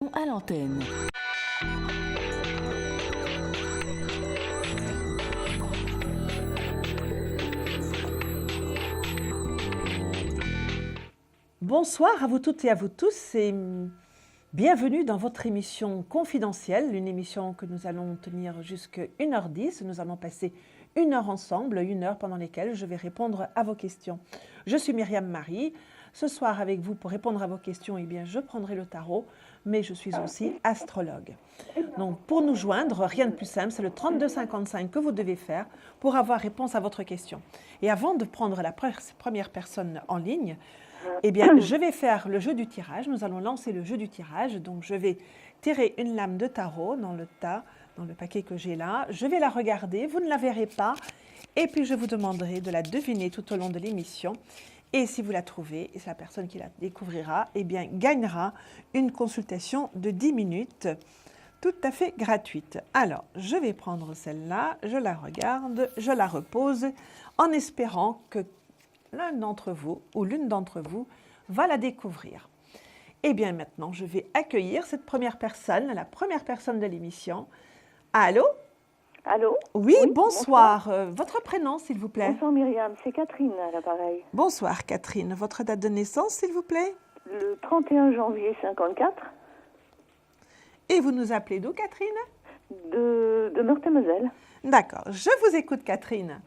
À l'antenne. Bonsoir à vous toutes et à vous tous et bienvenue dans votre émission confidentielle, une émission que nous allons tenir jusqu'à 1h10. Nous allons passer 1 heure ensemble, 1 heure pendant laquelle je vais répondre à vos questions. Je suis Myriam Marie. Ce soir avec vous pour répondre à vos questions, je prendrai le tarot, mais je suis aussi astrologue. Donc pour nous joindre, rien de plus simple, c'est le 3255 que vous devez faire pour avoir réponse à votre question. Et avant de prendre la première personne en ligne, je vais faire le jeu du tirage. Nous allons lancer le jeu du tirage. Donc, je vais tirer une lame de tarot dans le paquet que j'ai là. Je vais la regarder. Vous ne la verrez pas. Et puis, je vous demanderai de la deviner tout au long de l'émission. Et si vous la trouvez, et c'est la personne qui la découvrira, gagnera une consultation de 10 minutes, tout à fait gratuite. Alors, je vais prendre celle-là. Je la regarde. Je la repose en espérant que l'un d'entre vous ou l'une d'entre vous va la découvrir. Et bien maintenant, je vais accueillir cette première personne, la première personne de l'émission. Allô? Allô? Oui, bonsoir. Votre prénom, s'il vous plaît? Bonsoir Myriam, c'est Catherine à l'appareil. Bonsoir Catherine. Votre date de naissance, s'il vous plaît? Le 31 janvier 54. Et vous nous appelez d'où, Catherine? De Meurthe-et-Moselle. D'accord. Je vous écoute, Catherine.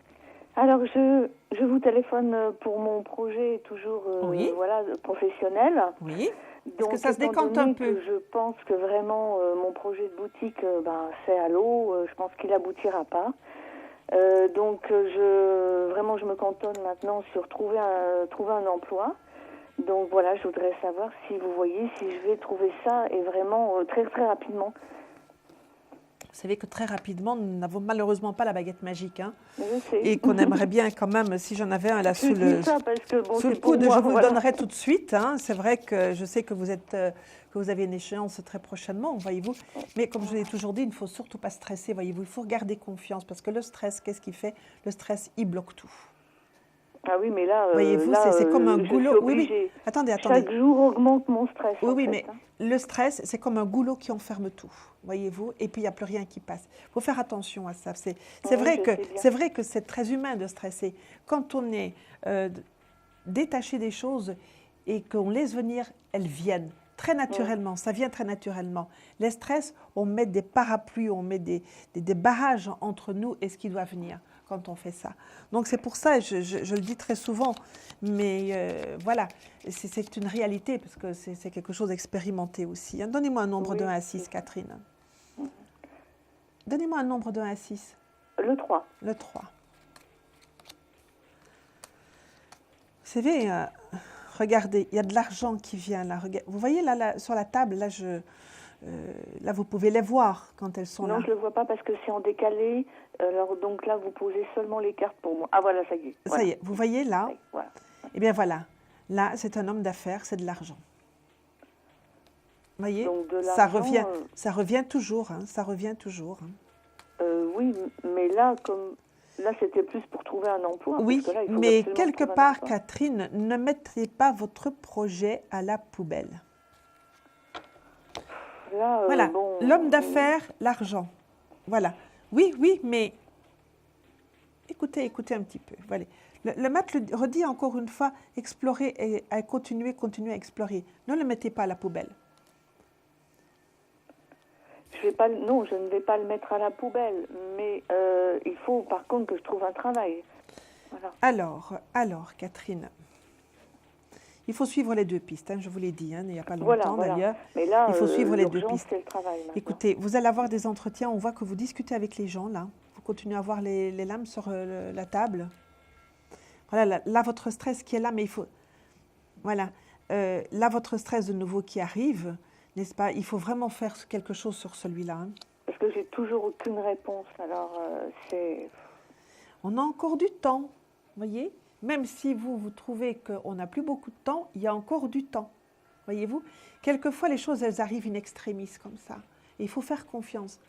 Alors, je vous téléphone pour mon projet toujours Oui. professionnel. Oui. Est-ce Donc, que ça se étant décante donné un peu? que je pense que vraiment mon projet de boutique, c'est à l'eau. Je pense qu'il n'aboutira pas. Je me cantonne maintenant sur trouver un emploi. Donc voilà, je voudrais savoir si vous voyez si je vais trouver ça et vraiment très très rapidement. Vous savez que très rapidement, nous n'avons malheureusement pas la baguette magique. Hein, Je sais. et qu'on aimerait bien quand même, si j'en avais un là sous le coude, je vous le donnerai tout de suite. Hein. C'est vrai que je sais que vous avez une échéance très prochainement, voyez-vous. Mais comme je l'ai toujours dit, il ne faut surtout pas stresser, voyez-vous. Il faut garder confiance parce que le stress, qu'est-ce qu'il fait? Le stress, il bloque tout. Ah oui, mais là, voyez-vous, c'est comme un goulot. Oui. Attendez. Chaque jour augmente mon stress. Oui, mais le stress, c'est comme un goulot qui enferme tout, voyez-vous, et puis il n'y a plus rien qui passe. Il faut faire attention à ça. C'est vrai que c'est très humain de stresser. Quand on est détaché des choses et qu'on laisse venir, elles viennent très naturellement. Ça vient très naturellement. Les stress, on met des parapluies, on met des barrages entre nous et ce qui doit venir quand on fait ça. Donc c'est pour ça, je le dis très souvent, mais voilà, c'est une réalité parce que c'est quelque chose d'expérimenté aussi. Hein. Donnez-moi un nombre de 1 à 6, Catherine. Donnez-moi un nombre de 1 à 6. Le 3. Le 3. Vous savez, regardez, il y a de l'argent qui vient là. Vous voyez là sur la table, là, vous pouvez les voir quand elles sont là. Non, je ne le vois pas parce que c'est en décalé. Alors, donc là, vous posez seulement les cartes pour moi. Ah, voilà, ça y est. Ça y est, vous voyez là? Oui, voilà. Eh bien, voilà. Là, c'est un homme d'affaires, c'est de l'argent. Vous voyez? Donc, de ça revient toujours. Hein, ça revient toujours. Hein. Oui, mais là, c'était plus pour trouver un emploi. Oui, parce que là, il faut mais absolument quelque trouver un part, emploi. Catherine, ne mettez pas votre projet à la poubelle. Là, Voilà, l'homme d'affaires, l'argent. Voilà. Oui, mais écoutez un petit peu. Voilà. Le maître le redit encore une fois, explorer et à continuer à explorer. Ne le mettez pas à la poubelle. Je ne vais pas le mettre à la poubelle, mais il faut par contre que je trouve un travail. Voilà. Alors, Catherine, il faut suivre les deux pistes, hein, je vous l'ai dit, hein, il n'y a pas longtemps d'ailleurs. Mais là, il faut suivre les deux pistes. C'est le travail, maintenant. Écoutez, vous allez avoir des entretiens, on voit que vous discutez avec les gens là. Vous continuez à voir les lames sur la table. Voilà, là, votre stress qui est là, mais il faut... Voilà, là, votre stress de nouveau qui arrive, n'est-ce pas? Il faut vraiment faire quelque chose sur celui-là. Hein. Parce que j'ai toujours aucune réponse, alors c'est... On a encore du temps, vous voyez? Même si vous trouvez qu'on n'a plus beaucoup de temps, il y a encore du temps, voyez-vous? Quelquefois, les choses, elles arrivent in extremis comme ça. Et il faut faire confiance.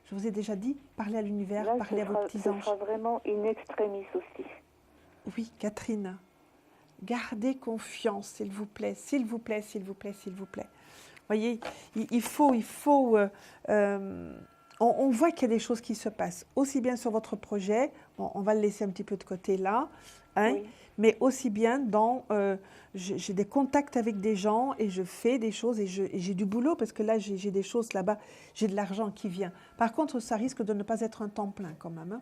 Je vous ai déjà dit, parlez à l'univers, parlez à vos petits anges. Ce sera vraiment in extremis aussi. Oui, Catherine, gardez confiance, s'il vous plaît, s'il vous plaît, s'il vous plaît, s'il vous plaît. voyez, il faut on voit qu'il y a des choses qui se passent, aussi bien sur votre projet, bon, on va le laisser un petit peu de côté là, hein, Oui. mais aussi bien dans, j'ai des contacts avec des gens et je fais des choses et j'ai du boulot parce que là, j'ai des choses là-bas, j'ai de l'argent qui vient. Par contre, ça risque de ne pas être un temps plein quand même, hein,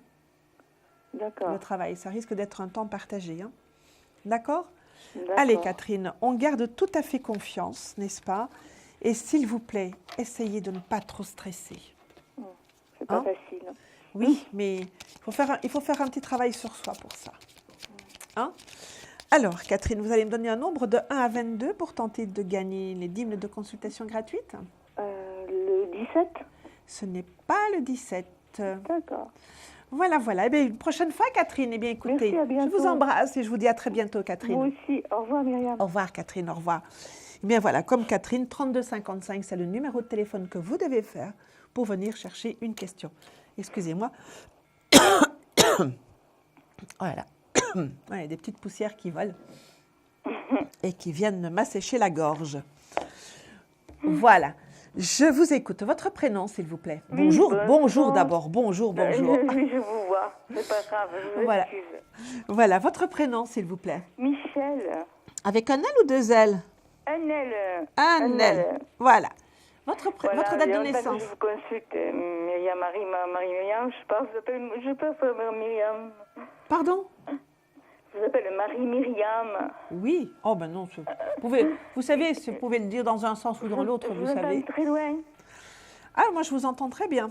D'accord. le travail, ça risque d'être un temps partagé. Hein. D'accord ? D'accord. Allez, Catherine, on garde tout à fait confiance, n'est-ce pas ? Et s'il vous plaît, essayez de ne pas trop stresser. C'est pas Hein? facile. Oui, mais il faut faire un petit travail sur soi pour ça. Hein? Alors, Catherine, vous allez me donner un nombre de 1 à 22 pour tenter de gagner les 10 minutes de consultation gratuite. Le 17. Ce n'est pas le 17. D'accord. Voilà, voilà. Eh bien, une prochaine fois, Catherine, eh bien, écoutez, Merci, à je bientôt. vous embrasse et je vous dis à très bientôt, Catherine. Moi aussi. Au revoir, Myriam. Au revoir, Catherine, au revoir. Eh bien, voilà, comme Catherine, 3255, c'est le numéro de téléphone que vous devez faire pour venir chercher une question. Excusez-moi. Voilà. Ouais, des petites poussières qui volent et qui viennent m'assécher la gorge. Voilà. Je vous écoute. Votre prénom, s'il vous plaît. Oui, Bonjour, bonjour. bonjour d'abord. Bonjour, bonjour. Je vous vois. C'est pas grave. Je vous Voilà. excuse. Voilà, votre prénom, s'il vous plaît. Michel. Avec un L ou 2 L? Un L. Un L. Voilà. Votre Voilà, date de il y a longtemps que naissance. je vous consulte. Myriam, Marie-Myriam, je peux faire Myriam. Pardon? Je vous appelle Marie-Myriam. Oui. Oh ben non, vous savez, vous pouvez le dire dans un sens ou dans l'autre, vous Je savez. entends très loin. Ah, moi je vous entends très bien.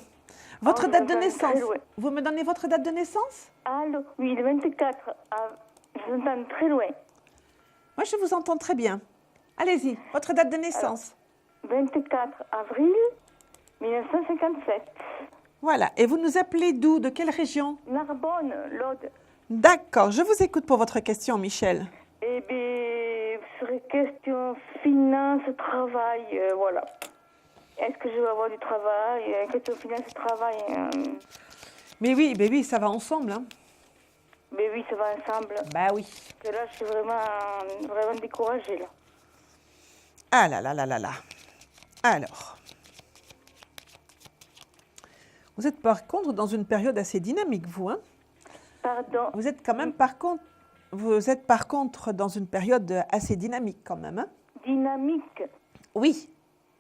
Votre je date de vous entends naissance. très loin. Vous me donnez votre date de naissance? Allô? Oui, le 24. Je vous entends très loin. Moi je vous entends très bien. Allez-y, votre date de naissance. 24 avril 1957. Voilà. Et vous nous appelez d'où? De quelle région? Narbonne, l'Aude. D'accord, je vous écoute pour votre question, Michel. Eh bien, sur les questions finance, travail, voilà. Est-ce que je vais avoir du travail? Question finance, travail. Mais oui, ça va ensemble. Hein. Mais oui, ça va ensemble. Bah oui. Parce que là, je suis vraiment découragée, là. Ah là là là là là. Alors, vous êtes par contre dans une période assez dynamique, vous, hein? Pardon. Vous êtes quand même vous êtes par contre dans une période assez dynamique quand même, hein? Dynamique. Oui,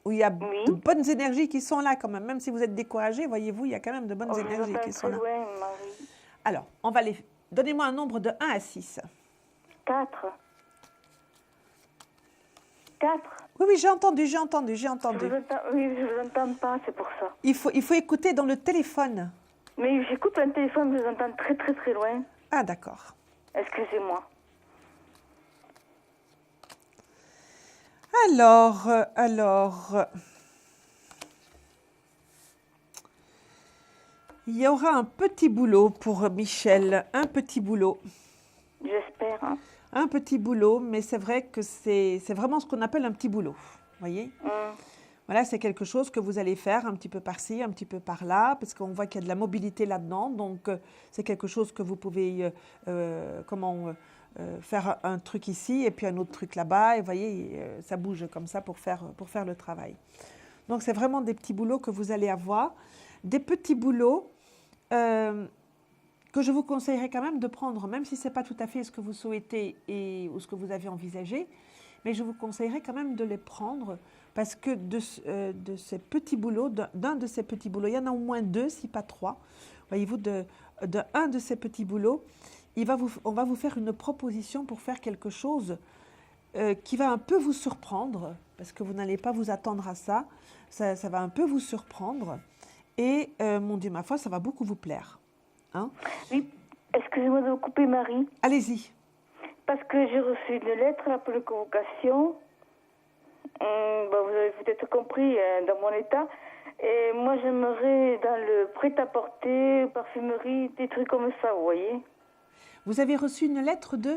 où il y a Oui. de bonnes énergies qui sont là quand même si vous êtes découragé, voyez-vous, il y a quand même de bonnes Je énergies vous qui entends sont très là. loin, Marie. Alors, donnez-moi un nombre de 1 à 6. 4. 4. Oui, j'ai entendu. Oui, je vous entends pas, c'est pour ça. Il faut écouter dans le téléphone. Mais j'écoute un téléphone, je vous entends très très très loin. Ah, d'accord. Excusez-moi. Alors, il y aura un petit boulot pour Michel, un petit boulot. J'espère. Hein. Un petit boulot, mais c'est vrai que c'est vraiment ce qu'on appelle un petit boulot, voyez? Voilà, c'est quelque chose que vous allez faire un petit peu par-ci, un petit peu par-là, parce qu'on voit qu'il y a de la mobilité là-dedans. Donc, c'est quelque chose que vous pouvez faire un truc ici et puis un autre truc là-bas. Et vous voyez, ça bouge comme ça pour faire le travail. Donc, c'est vraiment des petits boulots que vous allez avoir. Des petits boulots que je vous conseillerais quand même de prendre, même si ce n'est pas tout à fait ce que vous souhaitez ou ce que vous avez envisagé. Mais je vous conseillerais quand même de les prendre parce que de ces petits boulots, d'un de ces petits boulots, il y en a au moins 2, si pas 3, voyez-vous, de un de ces petits boulots, on va vous faire une proposition pour faire quelque chose qui va un peu vous surprendre, parce que vous n'allez pas vous attendre à ça, ça va un peu vous surprendre, et mon Dieu, ma foi, ça va beaucoup vous plaire. Hein? Oui, excusez-moi de vous couper, Marie. Allez-y. Parce que j'ai reçu une lettre là, pour la convocation. Vous avez peut-être compris dans mon état. Et moi, j'aimerais dans le prêt-à-porter, parfumerie, des trucs comme ça, vous voyez. Vous avez reçu une lettre de?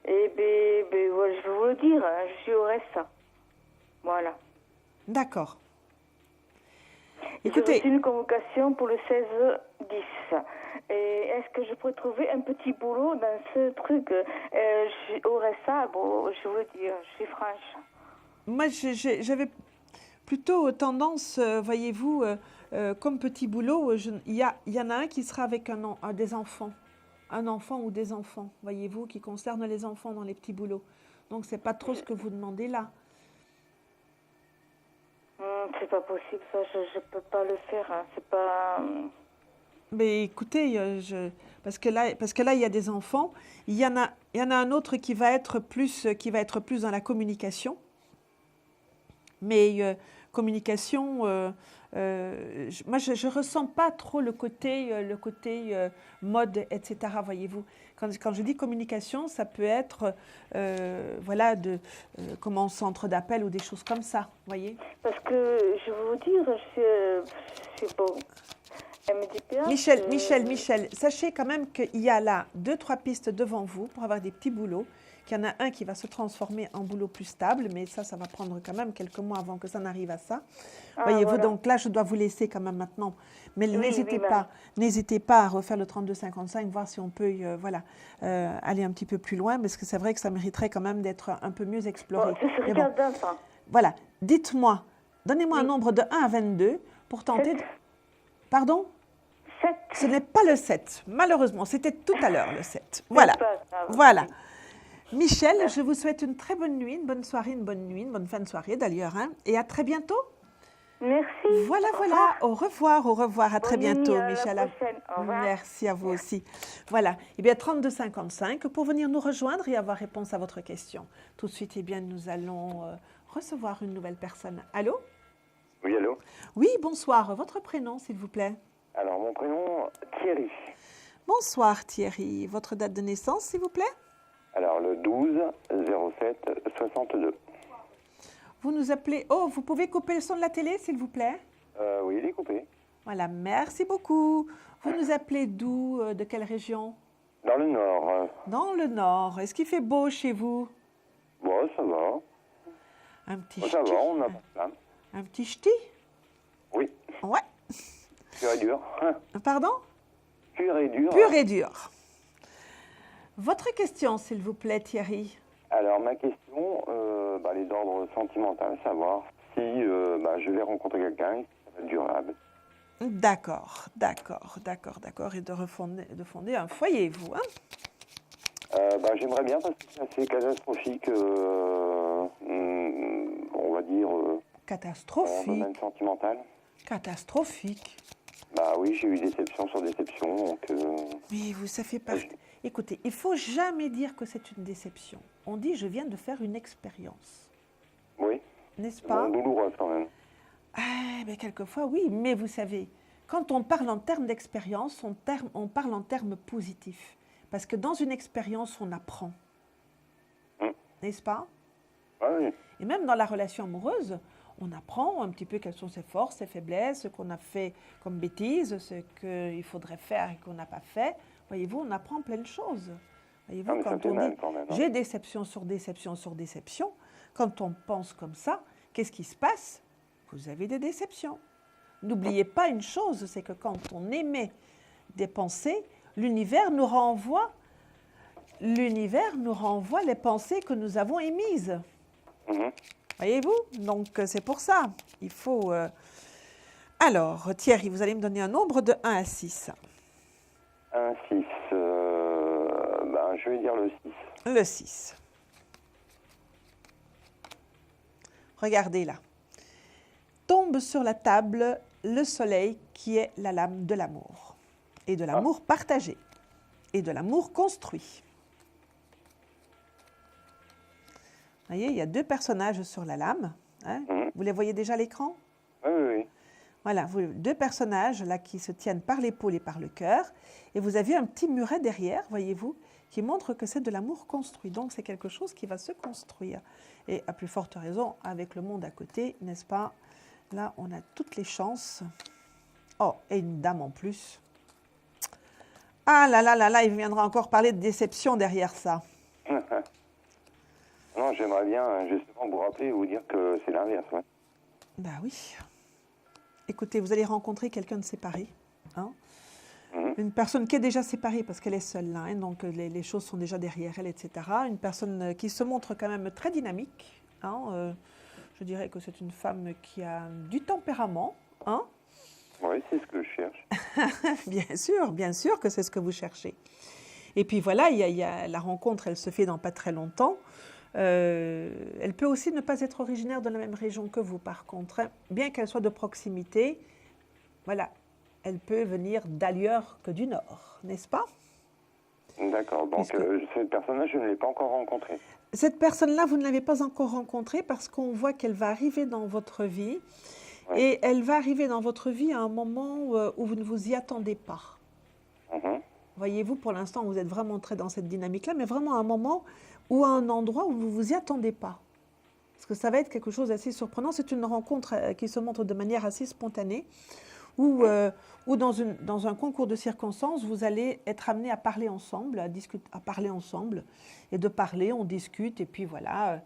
Eh bien, voilà, je vais vous le dire, hein, je suis au RSA. Voilà. D'accord. J'ai reçu une convocation pour le 16-10. Et est-ce que je pourrais trouver un petit boulot dans ce truc au RSA, bon, je veux dire, je suis franche. Moi, plutôt tendance, voyez-vous, comme petit boulot, il y en a un qui sera avec des enfants. Un enfant ou des enfants, voyez-vous, qui concerne les enfants dans les petits boulots. Donc, ce n'est pas trop ce que vous demandez là. C'est pas possible, ça, je peux pas le faire. Hein. C'est pas. Mais écoutez, parce que là, il y a des enfants. Il y en a un autre qui va être plus dans la communication. Mais communication, moi, je ne ressens pas trop le côté mode, etc. Voyez-vous, quand je dis communication, ça peut être, voilà, comme en centre d'appel ou des choses comme ça, voyez. Parce que, je vais vous dire, c'est bon. MDPH, Michel, sachez quand même qu'il y a là 2-3 pistes devant vous pour avoir des petits boulots, qu'il y en a un qui va se transformer en boulot plus stable, mais ça va prendre quand même quelques mois avant que ça n'arrive à ça. Voyez-vous, voilà. Donc là, je dois vous laisser quand même maintenant. Mais n'hésitez pas à refaire le 32-55, voir si on peut aller un petit peu plus loin, parce que c'est vrai que ça mériterait quand même d'être un peu mieux exploré. Ce serait bien ça. Voilà, dites-moi, donnez-moi un nombre de 1 à 22 pour tenter... 7. Pardon? 7. Ce n'est pas le 7, malheureusement, c'était tout à l'heure le 7. Voilà, voilà. Michel, je vous souhaite une très bonne nuit, une bonne soirée, une bonne nuit, une bonne fin de soirée d'ailleurs, hein, et à très bientôt. Merci. Voilà, au revoir, à très bientôt, Michel. À la prochaine. Au revoir. Merci à vous aussi. Voilà, eh bien 32-55 pour venir nous rejoindre et avoir réponse à votre question. Tout de suite, eh bien, nous allons recevoir une nouvelle personne. Allô? Oui, allô? Oui, bonsoir. Votre prénom, s'il vous plaît? Alors, mon prénom, Thierry. Bonsoir, Thierry. Votre date de naissance, s'il vous plaît? Alors, le 12-07-62. Vous nous appelez... Oh, vous pouvez couper le son de la télé, s'il vous plaît? Oui, il est coupé. Voilà, merci beaucoup. Vous nous appelez d'où? De quelle région? Dans le Nord. Dans le Nord. Est-ce qu'il fait beau chez vous? Bon, ça va. Un petit Ça va, on n'a pas de plainte. Un petit ch'ti? Oui. Ouais. Pur et dur. Pardon? Pur et dur. Pur et dur. Votre question, s'il vous plaît, Thierry. Alors, ma question, elle est d'ordre sentimental, savoir si je vais rencontrer quelqu'un et si ça va être durable. D'accord. Et de fonder un foyer, vous, hein? J'aimerais bien parce que c'est assez catastrophique, on va dire... catastrophique? Dans le domaine sentimental. Catastrophique. Bah oui, j'ai eu déception sur déception, donc... Mais vous, ça fait partie... Écoutez, il ne faut jamais dire que c'est une déception. On dit, je viens de faire une expérience. Oui. N'est-ce pas? Douloureuse quand même. Mais quelquefois, oui. Mais vous savez, quand on parle en termes d'expérience, on parle en termes positifs. Parce que dans une expérience, on apprend. N'est-ce pas? Ah oui. Et même dans la relation amoureuse, on apprend un petit peu quelles sont ses forces, ses faiblesses, ce qu'on a fait comme bêtises, ce qu'il faudrait faire et qu'on n'a pas fait. Voyez-vous, on apprend plein de choses. Voyez-vous, quand on dit j'ai déception sur déception sur déception, quand on pense comme ça, qu'est-ce qui se passe? Vous avez des déceptions. N'oubliez pas une chose, c'est que quand on émet des pensées, l'univers nous renvoie les pensées que nous avons émises. Voyez-vous? Donc, c'est pour ça. Il faut... Alors, Thierry, vous allez me donner un nombre de 1 à 6. 1, 6. Je vais dire le 6. Le 6. Regardez là. Tombe sur la table le soleil qui est la lame de l'amour. Et de l'amour partagé. Et de l'amour construit. Vous voyez, il y a 2 personnages sur la lame. Hein? Vous les voyez déjà à l'écran? Oui. Voilà, 2 personnages là qui se tiennent par l'épaule et par le cœur. Et vous avez un petit muret derrière, voyez-vous, qui montre que c'est de l'amour construit. Donc, c'est quelque chose qui va se construire. Et à plus forte raison, avec le monde à côté, n'est-ce pas? Là, on a toutes les chances. Oh, et une dame en plus. Ah là, il viendra encore parler de déception derrière ça. Non, j'aimerais bien justement vous rappeler et vous dire que c'est l'inverse. Ouais. Ben oui. Écoutez, vous allez rencontrer quelqu'un de séparé. Hein? Une personne qui est déjà séparée parce qu'elle est seule, là, hein, donc les choses sont déjà derrière elle, etc. Une personne qui se montre quand même très dynamique. Hein, Je dirais que c'est une femme qui a du tempérament, hein? Oui, c'est ce que je cherche. Bien sûr que c'est ce que vous cherchez. Et puis voilà, il y a la rencontre, elle se fait dans pas très longtemps. Elle peut aussi ne pas être originaire de la même région que vous, par contre, hein. Bien qu'elle soit de proximité, voilà, elle peut venir d'ailleurs que du Nord, n'est-ce pas? D'accord, donc cette personne-là, je ne l'ai pas encore rencontrée. Cette personne-là, vous ne l'avez pas encore rencontrée parce qu'on voit qu'elle va arriver dans votre vie. Ouais. Et elle va arriver dans votre vie à un moment où vous ne vous y attendez pas. Voyez-vous, pour l'instant, vous êtes vraiment très dans cette dynamique-là, mais vraiment à un moment ou à un endroit où vous ne vous y attendez pas. Parce que ça va être quelque chose d'assez surprenant. C'est une rencontre qui se montre de manière assez spontanée, où dans un concours de circonstances, vous allez être amené à parler ensemble, à parler ensemble. Et de parler, on discute, et puis voilà.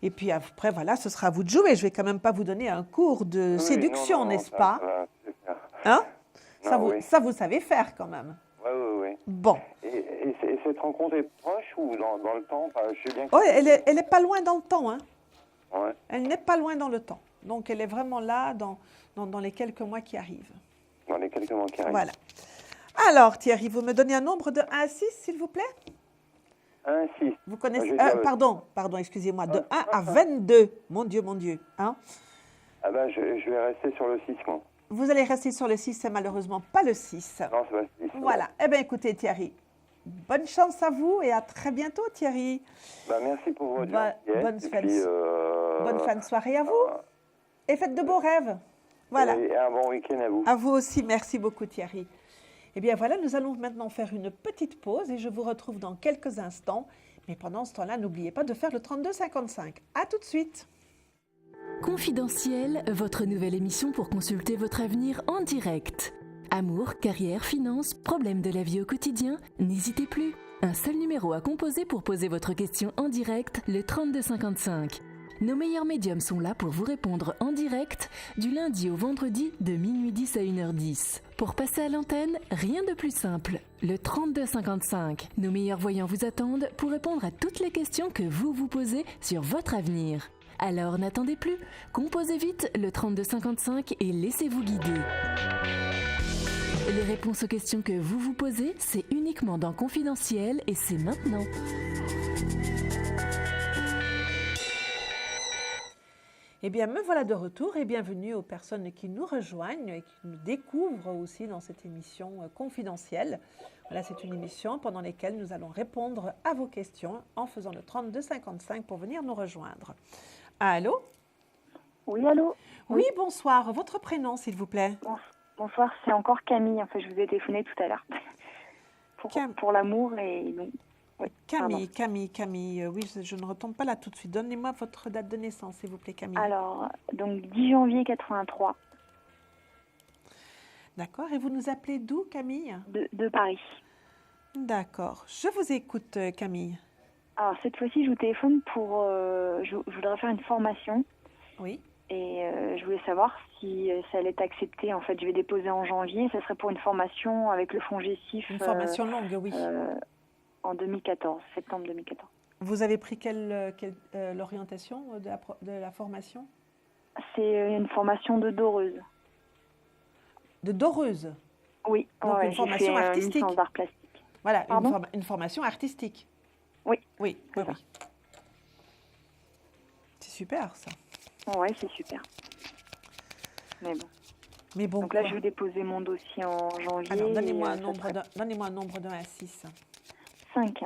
Et puis après, voilà, ce sera à vous de jouer. Je ne vais quand même pas vous donner un cours de séduction, n'est-ce pas? Hein? Ça, vous savez faire quand même. Oui. Bon. Et cette rencontre est proche ou dans le temps? Je sais bien que... Oui, elle n'est pas loin dans le temps. Hein. Ouais. Elle n'est pas loin dans le temps. Donc, elle est vraiment là dans les quelques mois qui arrivent. Dans les quelques mois qui arrivent. Voilà. Alors, Thierry, vous me donnez un nombre de 1 à 6, s'il vous plaît? 1 à 6. Vous connaissez... pardon, excusez-moi. De 1 à 22. Mon Dieu. Hein? Ah ben, je vais rester sur le 6, moi. Vous allez rester sur le 6, c'est malheureusement pas le 6. Non, c'est pas le 6. Voilà. Eh bien, écoutez, Thierry, bonne chance à vous et à très bientôt, Thierry. Merci pour votre bonne fin de soirée à vous. Et faites de beaux rêves. Voilà. Et un bon week-end à vous. À vous aussi. Merci beaucoup, Thierry. Eh bien, voilà, nous allons maintenant faire une petite pause et je vous retrouve dans quelques instants. Mais pendant ce temps-là, n'oubliez pas de faire le 3255. À tout de suite. Confidentiel, votre nouvelle émission pour consulter votre avenir en direct. Amour, carrière, finances, problèmes de la vie au quotidien, n'hésitez plus. Un seul numéro à composer pour poser votre question en direct, le 3255. Nos meilleurs médiums sont là pour vous répondre en direct du lundi au vendredi de minuit 10 à 1h10. Pour passer à l'antenne, rien de plus simple. Le 3255. Nos meilleurs voyants vous attendent pour répondre à toutes les questions que vous vous posez sur votre avenir. Alors n'attendez plus, composez vite le 3255 et laissez-vous guider. Les réponses aux questions que vous vous posez, c'est uniquement dans Confidentiel et c'est maintenant. Eh bien, me voilà de retour et bienvenue aux personnes qui nous rejoignent et qui nous découvrent aussi dans cette émission confidentielle. Voilà, c'est une émission pendant laquelle nous allons répondre à vos questions en faisant le 3255 pour venir nous rejoindre. Allô? Oui, allô? Oui, bonsoir. Votre prénom, s'il vous plaît? Bonsoir, c'est encore Camille. En fait, je vous ai téléphoné tout à l'heure. pour l'amour et... Donc, oui, Camille. Oui, je ne retombe pas là tout de suite. Donnez-moi votre date de naissance, s'il vous plaît, Camille. Alors, donc 10 janvier 83. D'accord. Et vous nous appelez d'où, Camille? De Paris. D'accord. Je vous écoute, Camille. Alors, cette fois-ci, je vous téléphone pour... je voudrais faire une formation. Oui. Et je voulais savoir si ça allait être accepté. En fait, je vais déposer en janvier. Ça serait pour une formation avec le fonds GESIF. Une formation longue, oui. En 2014, septembre 2014. Vous avez pris l'orientation de la formation? C'est une formation de doreuse. De doreuse? Oui. Donc une formation artistique. Une licence d'art plastique. Voilà, une formation artistique. Oui. Oui. C'est super, ça. Oui, c'est super. Mais bon. Donc là, je vais déposer mon dossier en janvier. Alors, donnez-moi un nombre de 1 à 6. 5.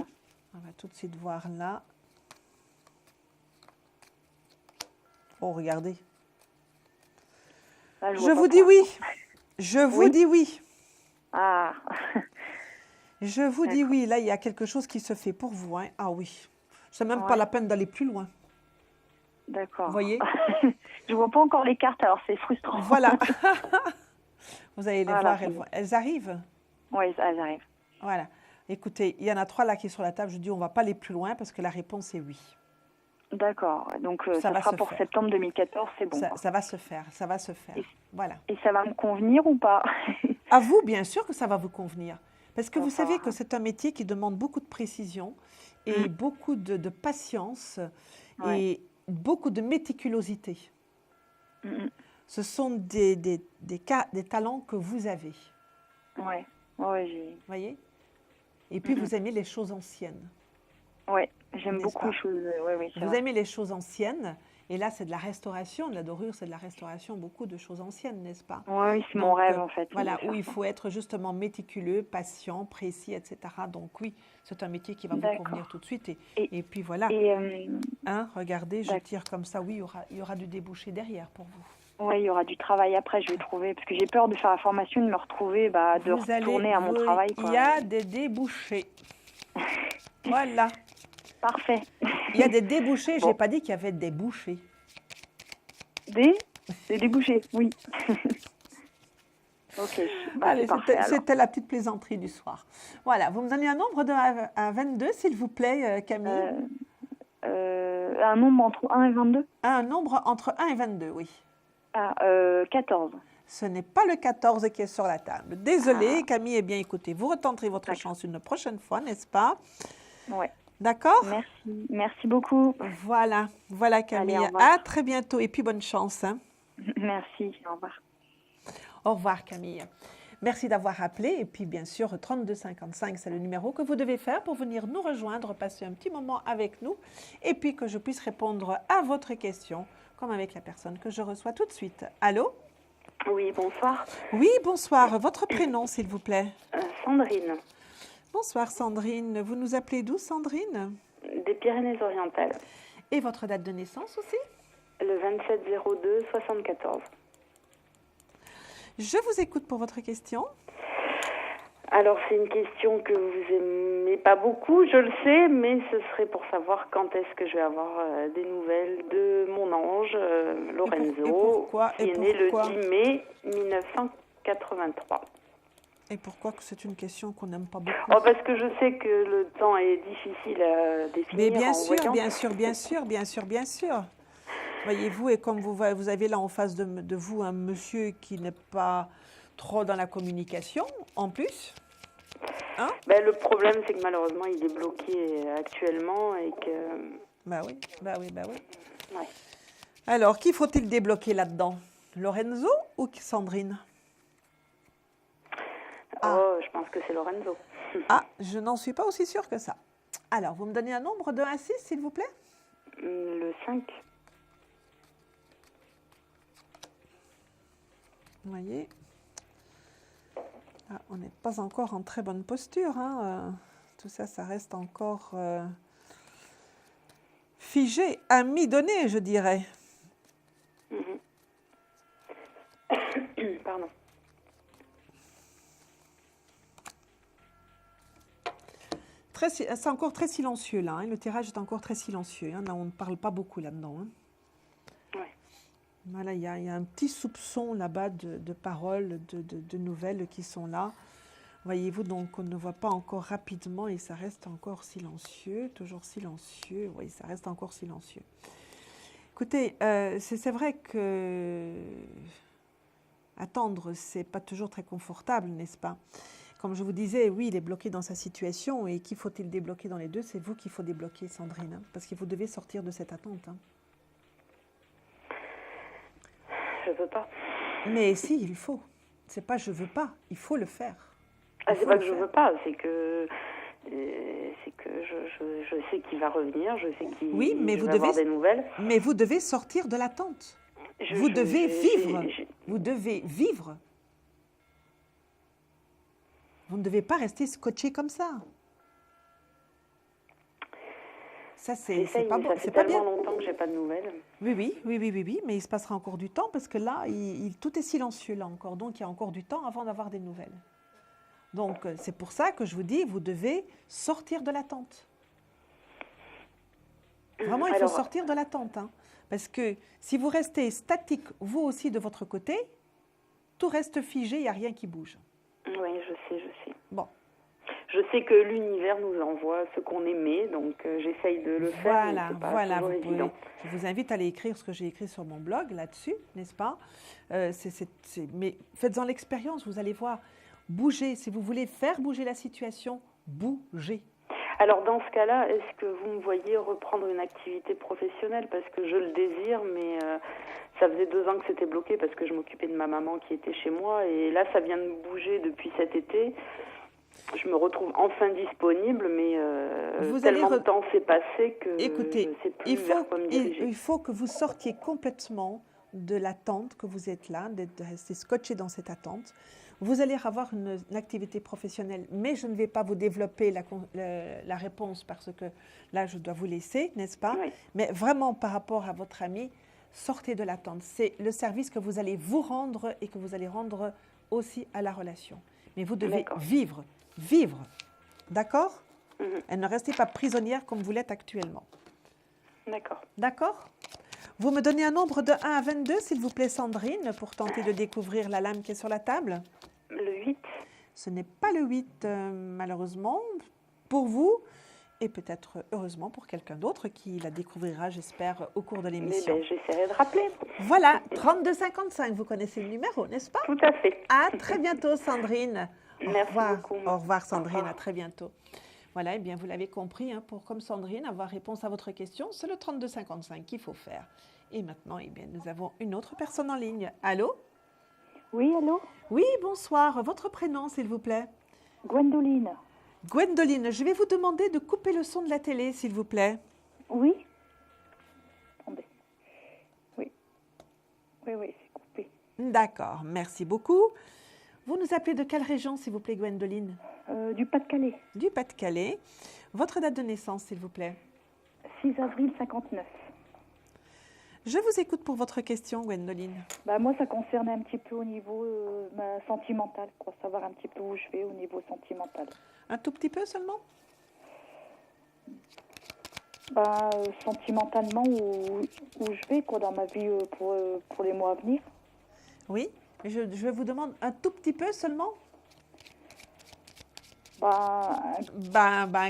On va tout de suite voir là. Oh, regardez. Là, je vous dis oui. Je vous dis oui. Ah. Je vous dis oui. Là, il y a quelque chose qui se fait pour vous. Hein. Ah oui. C'est même pas la peine d'aller plus loin. D'accord. Vous voyez? Je vois pas encore les cartes, alors c'est frustrant. Voilà. Vous allez les voir. Elles arrivent? Oui, elles arrivent. Voilà. Écoutez, il y en a 3 là qui sont sur la table. Je dis, on ne va pas aller plus loin parce que la réponse est oui. D'accord. Donc, ça sera pour septembre 2014, c'est bon. Ça va se faire. Voilà. Et ça va me convenir ou pas? À vous, bien sûr que ça va vous convenir. Parce que vous savez que c'est un métier qui demande beaucoup de précision et beaucoup de patience. Ouais. beaucoup de méticulosité. Ce sont des talents que vous avez. Ouais, j'ai... Vous voyez? Et puis, vous aimez les choses anciennes. Ouais, j'aime N'est-ce beaucoup pas? les choses. Oui, Vous aimez les choses anciennes. Et là, c'est de la restauration. De la dorure, c'est de la restauration. Beaucoup de choses anciennes, n'est-ce pas? Oui, c'est mon rêve, en fait. Voilà, de faire où il ça. faut être justement méticuleux, patient, précis, etc. Donc oui, c'est un métier qui va vous D'accord. convenir tout de suite. Et- Et puis voilà. Et Hein, regardez, je D'accord. tire comme ça. Oui, il y aura du débouché derrière pour vous. ouais, il y aura du travail après, je vais trouver. Parce que j'ai peur de faire la formation, de me retrouver, de retourner à mon travail. Il y a des débouchés. Voilà. Parfait. Il y a des débouchés. Je Bon. n'ai pas dit qu'il y avait des bouchées. Des débouchés, oui. Ok. Allez, c'est parfait, alors. c'était la petite plaisanterie du soir. Voilà, vous me donnez un nombre de 1 à 22, s'il vous plaît, Camille. Un nombre entre 1 et 22 Un nombre entre 1 et 22, oui. 14. Ce n'est pas le 14 qui est sur la table. Désolée, Camille. Eh bien, écoutez, vous retenterez votre D'accord. chance une prochaine fois, n'est-ce pas? Ouais. D'accord? Merci beaucoup. Voilà, Camille. Allez, au revoir. À très bientôt et puis bonne chance. Hein. Merci, au revoir. Au revoir, Camille. Merci d'avoir appelé. Et puis, bien sûr, 3255, c'est le numéro que vous devez faire pour venir nous rejoindre, passer un petit moment avec nous et puis que je puisse répondre à votre question, comme avec la personne que je reçois tout de suite. Allô? Oui, bonsoir. Oui, bonsoir. Votre prénom, s'il vous plaît? Sandrine, Bonsoir, Sandrine. Vous nous appelez d'où, Sandrine? des Pyrénées-Orientales. Et votre date de naissance aussi? Le 27-02-74. Je vous écoute pour votre question. Alors, c'est une question que vous aimez pas beaucoup, je le sais, mais ce serait pour savoir quand est-ce que je vais avoir des nouvelles de mon ange, Lorenzo, qui est né le 10 mai 1983. Et pourquoi que c'est une question qu'on n'aime pas beaucoup? Oh, parce que je sais que le temps est difficile à définir. Mais bien en sûr, voyant. bien sûr. Voyez-vous, et comme vous avez là en face de vous un monsieur qui n'est pas trop dans la communication, en plus. Hein? Ben, le problème, c'est que malheureusement, il est bloqué actuellement et que... Bah oui. Ouais. Alors, qui faut-il débloquer là-dedans? Lorenzo ou Sandrine? Oh, je pense que c'est Lorenzo. Ah, je n'en suis pas aussi sûre que ça. Alors, vous me donnez un nombre de 1 à 6, s'il vous plaît? Le 5. Vous voyez, ah, on n'est pas encore en très bonne posture. Hein. Tout ça, ça reste encore figé, à mi-donné, je dirais. Pardon. C'est encore très silencieux là. Hein. Le tirage est encore très silencieux. Hein. Là, on ne parle pas beaucoup là-dedans. Hein. Ouais. Voilà, il y a un petit soupçon là-bas de paroles, de nouvelles qui sont là. Voyez-vous, donc on ne voit pas encore rapidement et ça reste encore silencieux, toujours silencieux. Oui, ça reste encore silencieux. Écoutez, c'est vrai que attendre, c'est pas toujours très confortable, n'est-ce pas? Comme je vous disais, oui, il est bloqué dans sa situation et qui faut-il débloquer dans les deux? C'est vous qu'il faut débloquer, Sandrine, hein, parce que vous devez sortir de cette attente. Hein. Je veux pas. Mais si, il faut. C'est pas je veux pas, il faut le faire. Ah, c'est pas que je veux pas, c'est que je sais qu'il va revenir, je sais qu'il va avoir des nouvelles. Mais vous devez sortir de l'attente. Vous devez vivre. Vous devez vivre. Vous ne devez pas rester scotché comme ça. Ça, c'est pas bon. Ça fait tellement longtemps que j'ai pas de nouvelles. Oui, mais il se passera encore du temps parce que là, tout est silencieux là encore. Donc, il y a encore du temps avant d'avoir des nouvelles. Donc, c'est pour ça que je vous dis, vous devez sortir de l'attente. Vraiment, il faut sortir de l'attente. Hein, parce que si vous restez statique, vous aussi, de votre côté, tout reste figé, il n'y a rien qui bouge. Oui, je sais. Bon. Je sais que l'univers nous envoie ce qu'on aimait, donc j'essaye de le faire. Voilà. Je vous invite à aller écrire ce que j'ai écrit sur mon blog là-dessus, n'est-ce pas? Mais faites-en l'expérience, vous allez voir. Bougez, si vous voulez faire bouger la situation, bougez. Alors dans ce cas-là, est-ce que vous me voyez reprendre une activité professionnelle? Parce que je le désire, mais ça faisait 2 ans que c'était bloqué parce que je m'occupais de ma maman qui était chez moi. Et là, ça vient de bouger depuis cet été. Je me retrouve enfin disponible, mais tellement de temps s'est passé que écoutez, je ne sais plus vers quoi me diriger. il faut que vous sortiez complètement de l'attente que vous êtes là, d'être resté scotché dans cette attente. Vous allez avoir une activité professionnelle, mais je ne vais pas vous développer la réponse parce que là, je dois vous laisser, n'est-ce pas? Oui. Mais vraiment, par rapport à votre ami, sortez de l'attente. C'est le service que vous allez vous rendre et que vous allez rendre aussi à la relation. Mais vous devez D'accord. vivre. D'accord? Mhm. Et ne restez pas prisonnière comme vous l'êtes actuellement. D'accord. D'accord? Vous me donnez un nombre de 1 à 22, s'il vous plaît, Sandrine, pour tenter de découvrir la lame qui est sur la table. Le 8. Ce n'est pas le 8, malheureusement, pour vous, et peut-être heureusement pour quelqu'un d'autre qui la découvrira, j'espère, au cours de Mais l'émission. j'essaierai de rappeler. Voilà, 3255, vous connaissez le numéro, n'est-ce pas? Tout à fait. À très bientôt, Sandrine. Au Merci revoir. beaucoup. Au revoir, Sandrine, Au revoir. à très bientôt. Voilà, eh bien, vous l'avez compris, hein, pour comme Sandrine, avoir réponse à votre question, c'est le 3255 qu'il faut faire. Et maintenant, eh bien, nous avons une autre personne en ligne. Allô? Oui, allô? Oui, bonsoir. Votre prénom, s'il vous plaît? Gwendoline. Gwendoline, je vais vous demander de couper le son de la télé, s'il vous plaît. Oui? Attendez. Oui. Oui, c'est coupé. D'accord, merci beaucoup. Vous nous appelez de quelle région, s'il vous plaît, Gwendoline? Du Pas-de-Calais. Du Pas-de-Calais. Votre date de naissance, s'il vous plaît? 6 avril 59. Je vous écoute pour votre question, Gwendoline. Bah, moi, ça concerne un petit peu au niveau sentimental, quoi. Savoir un petit peu où je vais au niveau sentimental. Un tout petit peu seulement? Bah, sentimentalement, où je vais, quoi, dans ma vie pour les mois à venir. Oui, mais je vous demande un tout petit peu seulement? Bah,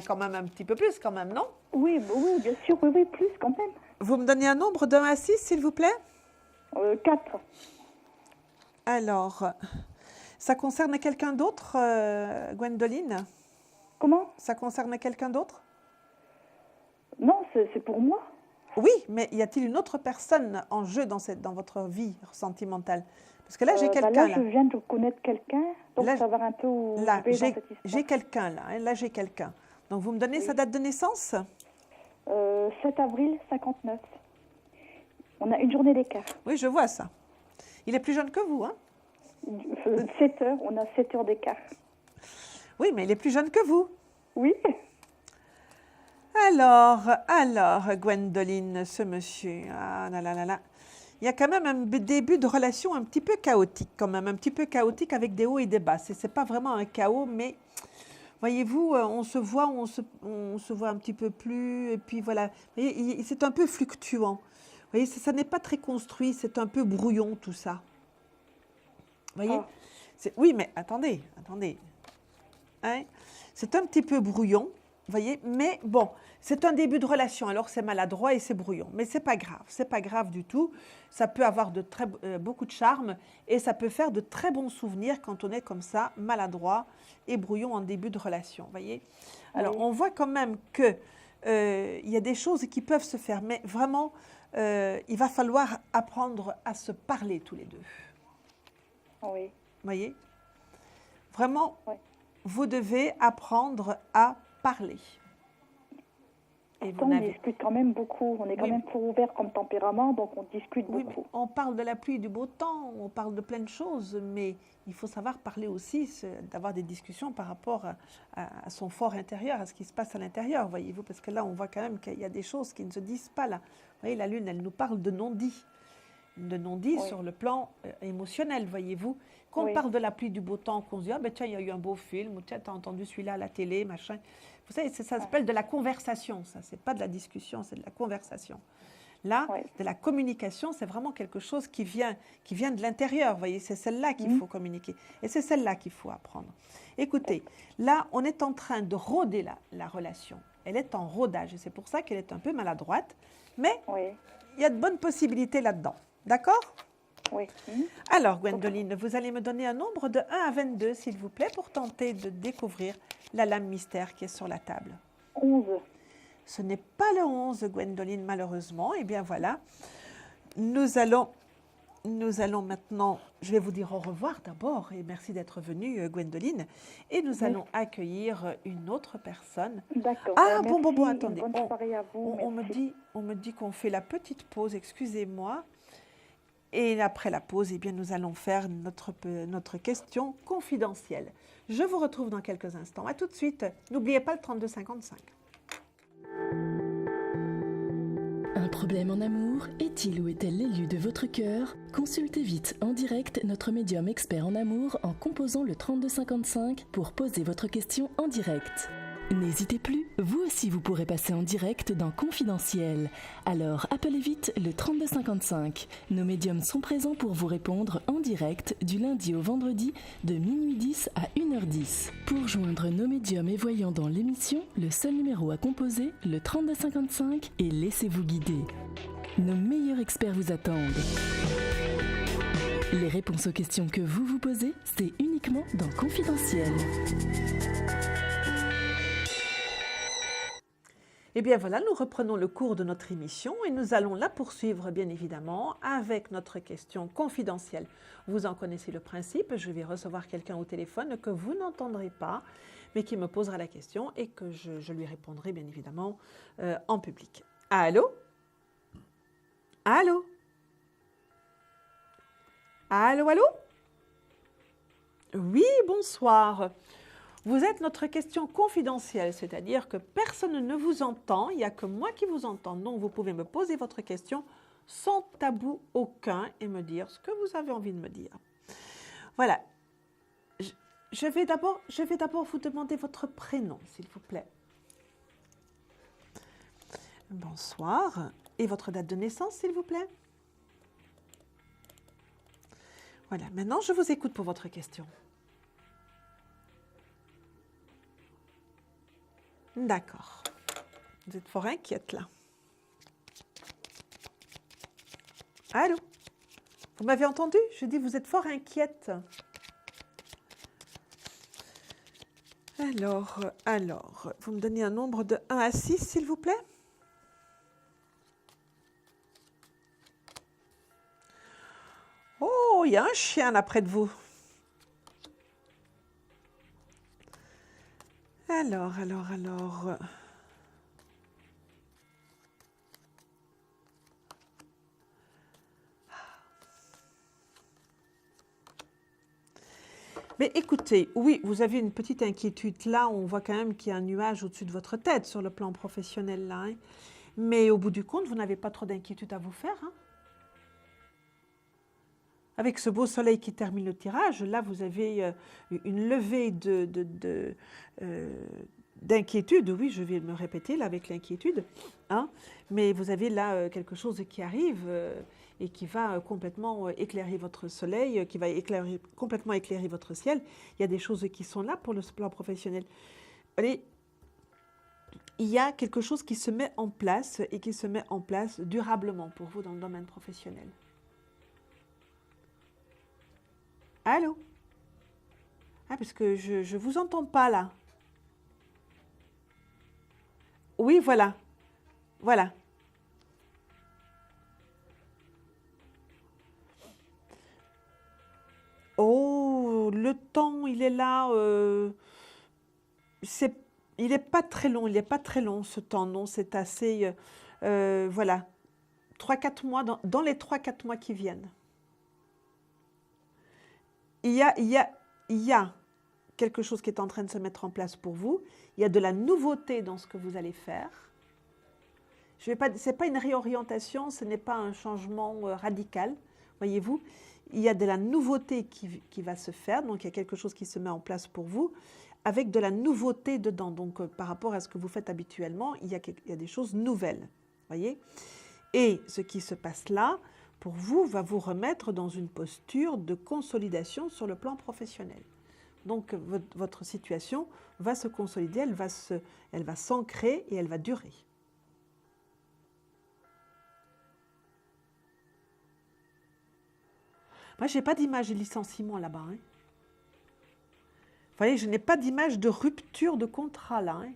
Quand même un petit peu plus, quand même, non? oui, bien sûr, oui, plus quand même. Vous me donnez un nombre de 1 à 6, s'il vous plaît? 4. Alors, ça concerne quelqu'un d'autre, Gwendoline? Comment? Ça concerne quelqu'un d'autre? Non, c'est pour moi. Oui, mais y a-t-il une autre personne en jeu dans votre vie sentimentale? Parce que là, j'ai quelqu'un. Là, je viens de connaître quelqu'un, donc Là, savoir un peu où Là, je vais dans cette histoire. j'ai quelqu'un, là. Hein, là, j'ai quelqu'un. Donc, vous me donnez Oui. sa date de naissance? 7 avril 59. On a une journée d'écart. Oui, je vois ça. Il est plus jeune que vous, hein? 7 heures, on a 7 heures d'écart. Oui, mais il est plus jeune que vous. Oui. Alors, Gwendoline, ce monsieur, ah là là là là. Il y a quand même un début de relation un petit peu chaotique, quand même, un petit peu chaotique avec des hauts et des bas. C'est pas vraiment un chaos, mais voyez-vous, on se voit un petit peu plus, et puis voilà. Vous voyez, c'est un peu fluctuant. Vous voyez, ça n'est pas très construit, c'est un peu brouillon tout ça. Vous voyez? Oui, mais attendez. Hein? C'est un petit peu brouillon. Vous voyez, mais bon, c'est un début de relation, alors c'est maladroit et c'est brouillon. Mais c'est pas grave du tout. Ça peut avoir beaucoup de charme et ça peut faire de très bons souvenirs quand on est comme ça, maladroit et brouillon en début de relation, vous voyez. Alors, on voit quand même que il y a des choses qui peuvent se faire, mais vraiment, il va falloir apprendre à se parler tous les deux. Oui. Vous voyez? Vraiment, Oui. vous devez apprendre à parler. Et Pourtant, on discute quand même beaucoup. On est quand Oui. même pour ouvert comme tempérament, donc on discute Oui, mais beaucoup. on parle de la pluie et du beau temps, on parle de plein de choses, mais il faut savoir parler aussi, d'avoir des discussions par rapport à son fort intérieur, à ce qui se passe à l'intérieur, voyez-vous, parce que là, on voit quand même qu'il y a des choses qui ne se disent pas là. Vous voyez, la Lune, elle nous parle de non-dits. De non-dits Oui. sur le plan émotionnel, voyez-vous. Quand on Oui. parle de la pluie, du beau temps, qu'on se dit, ah ben tiens, il y a eu un beau film, ou tiens, t'as entendu celui-là à la télé, machin. Vous savez, ça s'appelle de la conversation, ça. C'est pas de la discussion, c'est de la conversation. Là, Oui. de la communication, c'est vraiment quelque chose qui vient de l'intérieur, vous voyez. C'est celle-là qu'il faut communiquer. Et c'est celle-là qu'il faut apprendre. Écoutez, là, on est en train de rôder la relation. Elle est en rodage, et c'est pour ça qu'elle est un peu maladroite. Mais Oui. il y a de bonnes possibilités là-dedans. D'accord? Oui. Alors, Gwendoline, vous allez me donner un nombre de 1 à 22, s'il vous plaît, pour tenter de découvrir la lame mystère qui est sur la table. 11. Ce n'est pas le 11, Gwendoline, malheureusement. Eh bien, voilà. Nous allons maintenant, je vais vous dire au revoir d'abord et merci d'être venue, Gwendoline. Et nous allons accueillir une autre personne. D'accord. Ah, Merci, bon, une attendez. bonne soirée à vous. On me dit qu'on fait la petite pause, excusez-moi. Et après la pause, eh bien, nous allons faire notre question confidentielle. Je vous retrouve dans quelques instants. À tout de suite. N'oubliez pas le 3255. Un problème en amour est-il ou est-elle l'élu de votre cœur? Consultez vite en direct notre médium expert en amour en composant le 3255 pour poser votre question en direct. N'hésitez plus, vous aussi vous pourrez passer en direct dans Confidentiel. Alors appelez vite le 3255. Nos médiums sont présents pour vous répondre en direct du lundi au vendredi de minuit 10 à 1h10. Pour joindre nos médiums et voyants dans l'émission, le seul numéro à composer, le 3255 et laissez-vous guider. Nos meilleurs experts vous attendent. Les réponses aux questions que vous vous posez, c'est uniquement dans Confidentiel. Eh bien voilà, nous reprenons le cours de notre émission et nous allons la poursuivre bien évidemment avec notre question confidentielle. Vous en connaissez le principe, je vais recevoir quelqu'un au téléphone que vous n'entendrez pas, mais qui me posera la question et que je lui répondrai bien évidemment en public. Allô? Allô? Allô, allô? Oui, bonsoir. Vous êtes notre question confidentielle, c'est-à-dire que personne ne vous entend, il n'y a que moi qui vous entends. Donc, vous pouvez me poser votre question sans tabou aucun et me dire ce que vous avez envie de me dire. Voilà. Je vais d'abord vous demander votre prénom, s'il vous plaît. Bonsoir. Et votre date de naissance, s'il vous plaît. Voilà. Maintenant, je vous écoute pour votre question. D'accord. Vous êtes fort inquiète là. Allô? Vous m'avez entendu? Je dis vous êtes fort inquiète. Alors, vous me donnez un nombre de 1 à 6, s'il vous plaît? Oh, il y a un chien là près de vous. Alors. Mais écoutez, oui, vous avez une petite inquiétude là, on voit quand même qu'il y a un nuage au-dessus de votre tête sur le plan professionnel là. Hein. Mais au bout du compte, vous n'avez pas trop d'inquiétude à vous faire. Hein. Avec ce beau soleil qui termine le tirage, là, vous avez une levée d'inquiétude. Oui, je vais me répéter là avec l'inquiétude. Hein, mais vous avez là quelque chose qui arrive et qui va complètement éclairer votre soleil, qui va complètement éclairer votre ciel. Il y a des choses qui sont là pour le plan professionnel. Allez, il y a quelque chose qui se met en place et qui se met en place durablement pour vous dans le domaine professionnel. Allô? Ah, parce que je ne vous entends pas là. Oui, voilà. Voilà. Oh, le temps, il est là. Il n'est pas très long. Il n'est pas très long, ce temps. Non, c'est assez... voilà. 3-4 mois, dans les 3-4 mois qui viennent. Il y a quelque chose qui est en train de se mettre en place pour vous. Il y a de la nouveauté dans ce que vous allez faire. Ce n'est pas une réorientation, ce n'est pas un changement radical, voyez-vous. Il y a de la nouveauté qui va se faire, donc il y a quelque chose qui se met en place pour vous, avec de la nouveauté dedans. Donc par rapport à ce que vous faites habituellement, il y a des choses nouvelles, voyez. Et ce qui se passe là, pour vous, va vous remettre dans une posture de consolidation sur le plan professionnel. Donc, votre situation va se consolider, elle va s'ancrer et elle va durer. Moi, je n'ai pas d'image de licenciement là-bas. Hein. Vous voyez, je n'ai pas d'image de rupture de contrat là. Hein.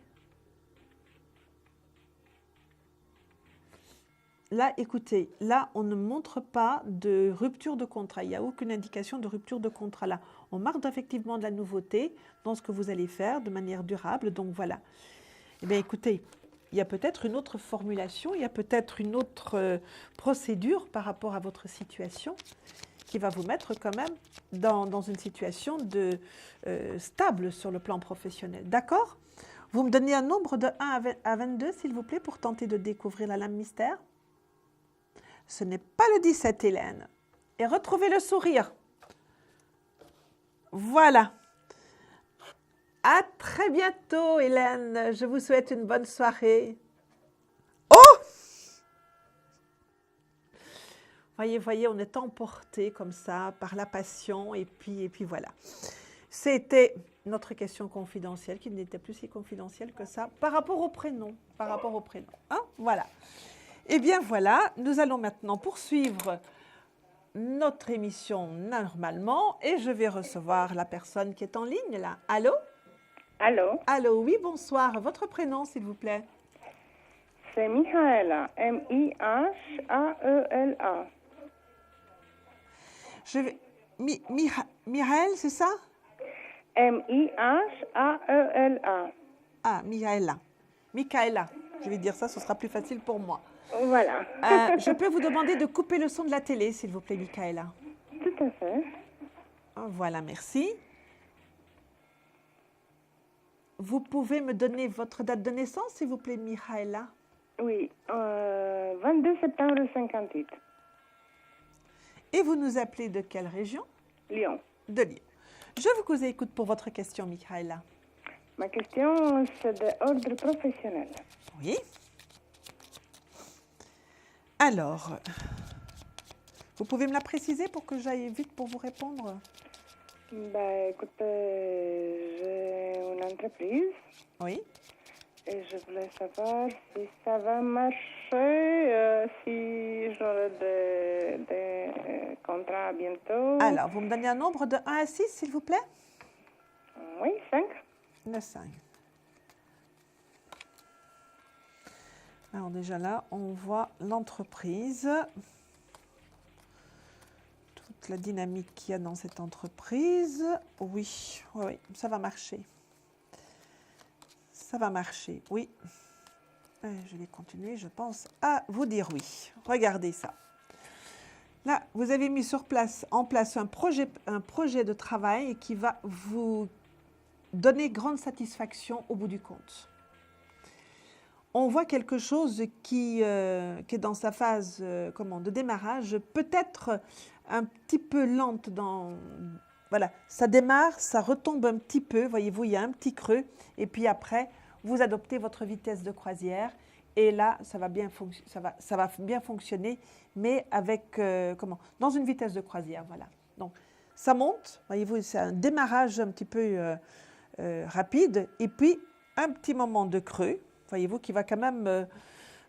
là, écoutez, là, on ne montre pas de rupture de contrat. Il n'y a aucune indication de rupture de contrat là. On marque effectivement de la nouveauté dans ce que vous allez faire de manière durable. Donc voilà. Eh bien, écoutez, il y a peut-être une autre formulation, il y a peut-être une autre procédure par rapport à votre situation qui va vous mettre quand même dans une situation stable sur le plan professionnel. D'accord ? Vous me donnez un nombre de 1 à 22, s'il vous plaît, pour tenter de découvrir la lame mystère. Ce n'est pas le 17, Hélène. Et retrouvez le sourire. Voilà. À très bientôt, Hélène. Je vous souhaite une bonne soirée. Oh! Voyez, on est emporté comme ça par la passion et puis voilà. C'était notre question confidentielle qui n'était plus si confidentielle que ça par rapport au prénom. Hein? Voilà. Eh bien voilà, nous allons maintenant poursuivre notre émission normalement et je vais recevoir la personne qui est en ligne là. Allô? Allô? Allô, oui, bonsoir. Votre prénom, s'il vous plaît? C'est Mihaela, M-I-H-A-E-L-A. Je vais... Mihaël, c'est ça? M-I-H-A-E-L-A. Ah, Mihaela. Michaela. Je vais dire ça, ce sera plus facile pour moi. Voilà. Je peux vous demander de couper le son de la télé, s'il vous plaît, Michaela. Tout à fait. Voilà, merci. Vous pouvez me donner votre date de naissance, s'il vous plaît, Mihaela? Oui, 22 septembre 58. Et vous nous appelez de quelle région? Lyon. De Lyon. Je vous écoute pour votre question, Michaela. Ma question, c'est d'ordre professionnel. Oui. Alors, vous pouvez me la préciser pour que j'aille vite pour vous répondre? Écoutez, j'ai une entreprise. Oui. Et je voulais savoir si ça va marcher, si j'aurai des contrats bientôt. Alors, vous me donnez un nombre de 1 à 6, s'il vous plaît? Oui, 5. Le 5. Alors déjà là, on voit l'entreprise, toute la dynamique qu'il y a dans cette entreprise. Oui, ça va marcher. Ça va marcher, oui. Je vais continuer, je pense, à vous dire oui. Regardez ça. Là, vous avez mis en place un projet de travail qui va vous donner grande satisfaction au bout du compte. On voit quelque chose qui est dans sa phase de démarrage, peut-être un petit peu lente. Voilà, ça démarre, ça retombe un petit peu, voyez-vous, il y a un petit creux, et puis après, vous adoptez votre vitesse de croisière, et là, ça va bien fonctionner, mais avec, dans une vitesse de croisière, voilà. Donc, ça monte, voyez-vous, c'est un démarrage un petit peu rapide, et puis un petit moment de creux, voyez-vous, qui va quand même,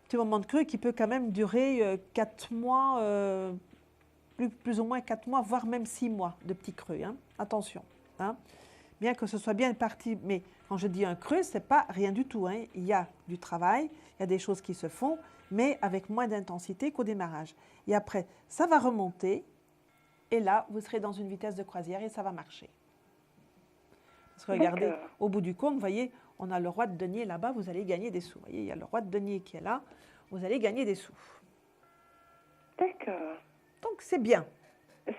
petit moment de creux qui peut quand même durer 4 mois, plus ou moins 4 mois, voire même 6 mois de petits creux. Hein. Attention, hein. Bien que ce soit bien parti, mais quand je dis un creux, ce n'est pas rien du tout. Hein. Il y a du travail, il y a des choses qui se font, mais avec moins d'intensité qu'au démarrage. Et après, ça va remonter, et là, vous serez dans une vitesse de croisière et ça va marcher. Parce que regardez, au bout du compte, vous voyez, on a le roi de denier là-bas, vous allez gagner des sous. Vous voyez, il y a le roi de denier qui est là, vous allez gagner des sous. D'accord. Donc, c'est bien.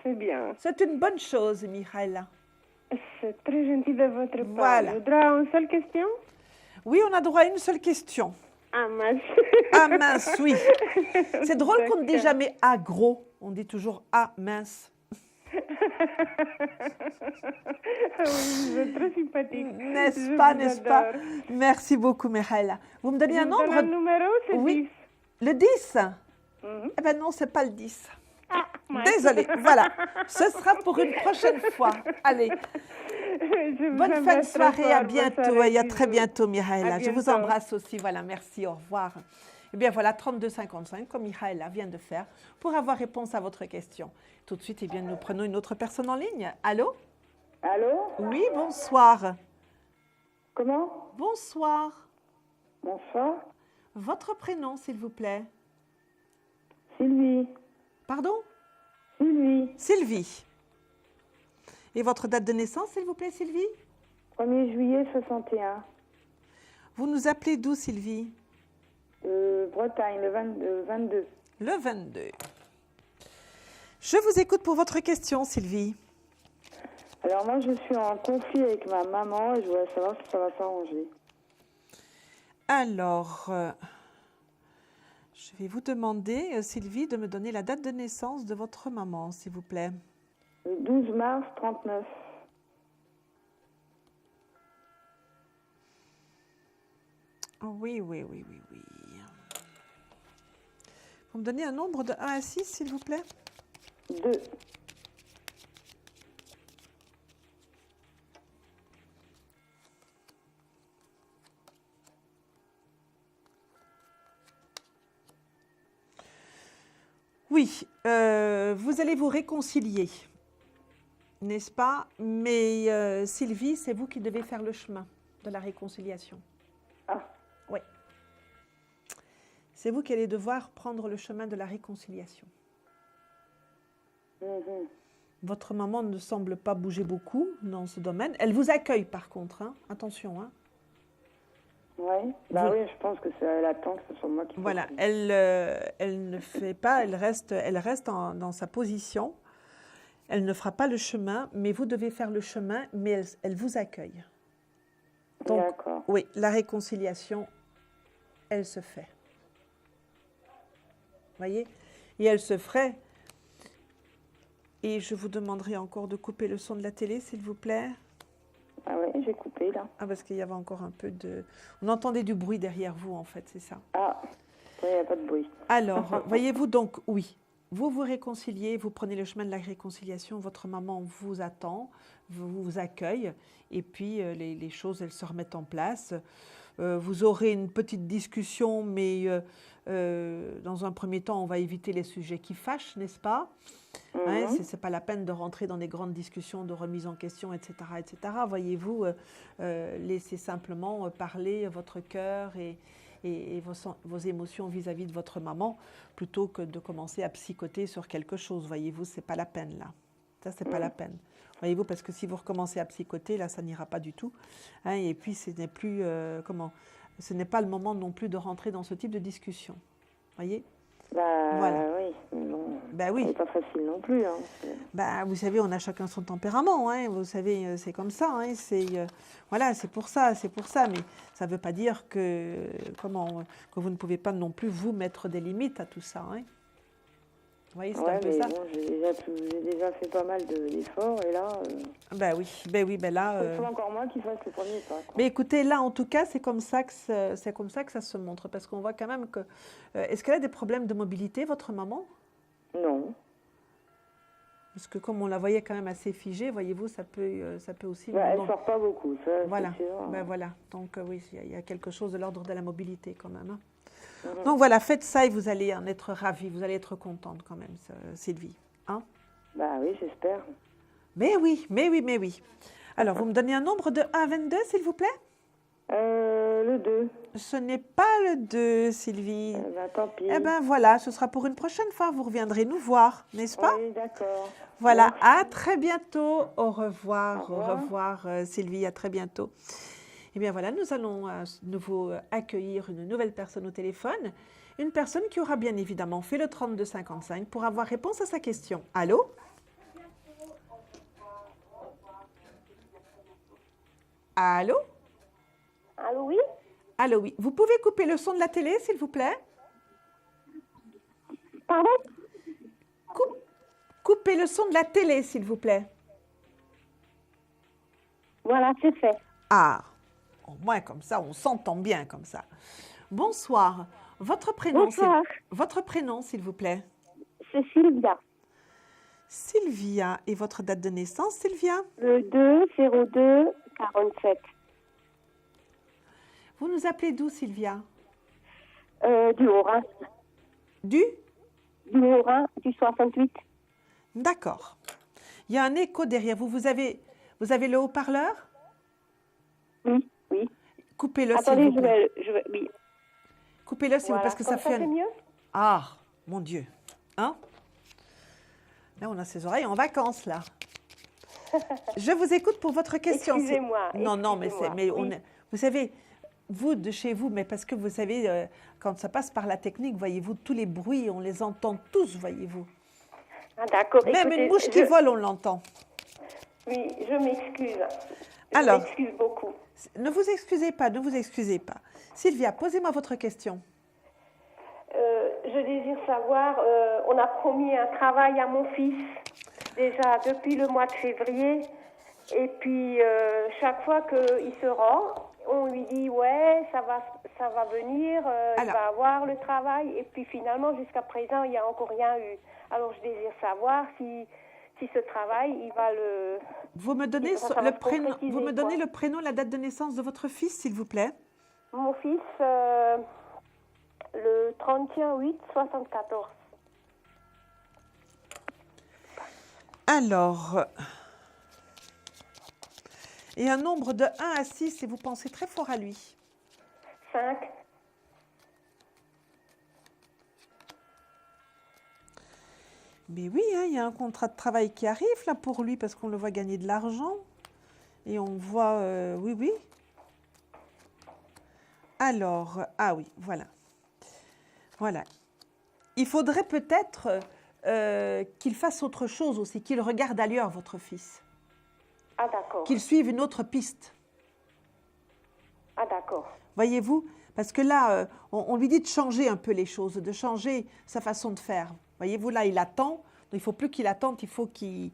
C'est bien. C'est une bonne chose, Mihaela. C'est très gentil de votre part. Voilà. Je voudrais une seule question? Oui, on a droit à une seule question. Ah mince. Ah mince, oui. C'est drôle qu'on ne dit jamais « ah gros », on dit toujours « ah mince ». Oui, c'est très sympathique. N'est-ce pas, n'est-ce pas? Merci beaucoup, Mihaela. Vous me donnez un nombre? Un numéro, c'est 10. Oui. Le 10? Eh bien non, ce n'est pas le 10. Ah, désolée, voilà. Ce sera pour une prochaine fois. Allez. Bonne fin de soirée, à bientôt et à très bientôt, Mihaela. Je vous embrasse aussi, voilà, merci, au revoir. Eh bien voilà, 32,55, comme Mihaela vient de faire, pour avoir réponse à votre question. Tout de suite, eh bien, nous prenons une autre personne en ligne. Allô? Allô? Oui, bonsoir. Comment? Bonsoir. Bonsoir. Votre prénom, s'il vous plaît? Sylvie. Pardon? Sylvie. Sylvie. Et votre date de naissance, s'il vous plaît, Sylvie? 1er juillet 61. Vous nous appelez d'où, Sylvie? Bretagne, le 22. Le 22. Je vous écoute pour votre question, Sylvie. Alors moi, je suis en conflit avec ma maman et je voudrais savoir si ça va s'arranger. Alors, je vais vous demander, Sylvie, de me donner la date de naissance de votre maman, s'il vous plaît. Le 12 mars 39. Oh, oui. Vous me donnez un nombre de 1 à 6, s'il vous plaît? 2. Oui, vous allez vous réconcilier, n'est-ce pas? Mais Sylvie, c'est vous qui devez faire le chemin de la réconciliation. Ah. Oui. C'est vous qui allez devoir prendre le chemin de la réconciliation. Votre maman ne semble pas bouger beaucoup dans ce domaine. Elle vous accueille par contre, hein. Attention. Hein. Oui, bah oui, je pense que elle attend que ce soit moi qui... Voilà, elle ne fait pas, elle reste dans sa position. Elle ne fera pas le chemin, mais vous devez faire le chemin, mais elle vous accueille. Donc, d'accord. Oui, la réconciliation, elle se fait. Voyez? Et elle se ferait. Et je vous demanderai encore de couper le son de la télé, s'il vous plaît. Ah oui, j'ai coupé là. Ah, parce qu'il y avait encore un peu de... On entendait du bruit derrière vous, en fait, c'est ça. Ah, il n'y a pas de bruit. Alors, voyez-vous, donc, oui, vous vous réconciliez, vous prenez le chemin de la réconciliation, votre maman vous attend, vous accueille, et puis les choses, elles se remettent en place. Vous aurez une petite discussion, mais dans un premier temps, on va éviter les sujets qui fâchent, n'est-ce pas? Hein, ce n'est pas la peine de rentrer dans des grandes discussions de remise en question, etc. etc. Voyez-vous, laissez simplement parler votre cœur et vos émotions vis-à-vis de votre maman, plutôt que de commencer à psychoter sur quelque chose. Voyez-vous, ce n'est pas la peine, là. Ça, ce n'est pas la peine. Voyez-vous, parce que si vous recommencez à psychoter, là, ça n'ira pas du tout. Hein, et puis, ce n'est plus... ce n'est pas le moment non plus de rentrer dans ce type de discussion. Voyez? Voilà. Oui, bon, ben oui. C'est pas facile non plus. Hein. Ben, vous savez, on a chacun son tempérament. Hein, vous savez, c'est comme ça. Hein, voilà, c'est pour ça. Mais ça ne veut pas dire que vous ne pouvez pas non plus vous mettre des limites à tout ça. Hein. Vous voyez, c'est un peu ça. Bon, j'ai déjà fait pas mal d'efforts et là... Ben oui, là... C'est encore moi qui fasse le premier pas. Quoi. Mais écoutez, là, en tout cas, c'est comme ça que ça se montre. Parce qu'on voit quand même que... Est-ce qu'elle a des problèmes de mobilité, votre maman? Non. Parce que comme on la voyait quand même assez figée, voyez-vous, ça peut aussi... Elle ne sort pas beaucoup, ça, voilà. c'est sûr. Ben voilà. Donc oui, il y a quelque chose de l'ordre de la mobilité quand même. Hein. Donc voilà, faites ça et vous allez en être ravie, vous allez être contente quand même, Sylvie. Hein? Bah oui, j'espère. Mais oui. Alors, vous me donnez un nombre de 1 à 22, s'il vous plaît? Le 2. Ce n'est pas le 2, Sylvie. Tant pis. Eh bien voilà, ce sera pour une prochaine fois, vous reviendrez nous voir, n'est-ce pas? Oui, d'accord. Voilà, Merci. à très bientôt. Au revoir, Au revoir. Sylvie, à très bientôt. Eh bien voilà, nous allons à nouveau accueillir une nouvelle personne au téléphone. Une personne qui aura bien évidemment fait le 3255 pour avoir réponse à sa question. Allô? Allô? Allô, oui? Allô, oui. Vous pouvez couper le son de la télé, s'il vous plaît? Pardon? Coupez le son de la télé, s'il vous plaît. Voilà, c'est fait. Ah, au moins comme ça, on s'entend bien comme ça. Bonsoir. Votre prénom, Bonsoir. Votre prénom, s'il vous plaît? C'est Sylvia. Sylvia. Et votre date de naissance, Sylvia? Le 2-02-47. Vous nous appelez d'où, Sylvia? Du Haut-Rhin. Du Haut-Rhin, du 68. D'accord. Il y a un écho derrière vous. Vous avez le haut-parleur? Oui. Coupez-le, Attendez, s'il vous plaît. oui. Coupez-le, s'il vous plaît, parce que ça fait... mieux? Ah, mon Dieu. Hein? Là, on a ses oreilles en vacances, là. Je vous écoute pour votre question. Excusez-moi. Non, mais vous savez, vous, de chez vous, mais parce que vous savez, quand ça passe par la technique, voyez-vous, tous les bruits, on les entend tous, voyez-vous. Ah, d'accord. Même Écoutez, une mouche qui vole, on l'entend. Oui, je m'excuse. Alors, je m'excuse beaucoup. Ne vous excusez pas, ne vous excusez pas. Sylvia, posez-moi votre question. Je désire savoir, on a promis un travail à mon fils, déjà depuis le mois de février. Et puis, chaque fois qu'il se rend, on lui dit, ouais, ça va venir, il va avoir le travail. Et puis finalement, jusqu'à présent, il n'y a encore rien eu. Alors, je désire savoir si ce travail, il va le... Vous me donnez le prénom, la date de naissance de votre fils, s'il vous plaît? Mon fils, le 31/8/74. Alors, et un nombre de 1 à 6, et vous pensez très fort à lui. 5. Mais oui, il y a un contrat de travail qui arrive là pour lui parce qu'on le voit gagner de l'argent. Et on voit, oui. Alors, ah oui, voilà. Voilà. Il faudrait peut-être qu'il fasse autre chose aussi, qu'il regarde ailleurs, votre fils. Ah, d'accord. Qu'il suive une autre piste. Ah, d'accord. Voyez-vous, parce que là, on lui dit de changer un peu les choses, de changer sa façon de faire. Voyez-vous, là, il attend. Donc, il ne faut plus qu'il attende, il faut qu'il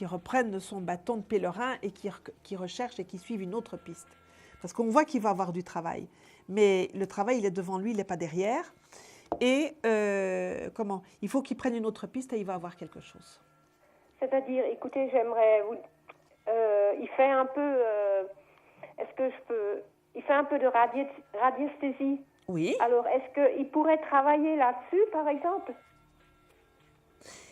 reprenne son bâton de pèlerin et qu'il recherche et qu'il suive une autre piste. Parce qu'on voit qu'il va avoir du travail. Mais le travail, il est devant lui, il n'est pas derrière. Et il faut qu'il prenne une autre piste et il va avoir quelque chose. C'est-à-dire, écoutez, j'aimerais vous... il fait un peu... est-ce que je peux... Il fait un peu de radiesthésie. Oui. Alors, est-ce qu'il pourrait travailler là-dessus, par exemple?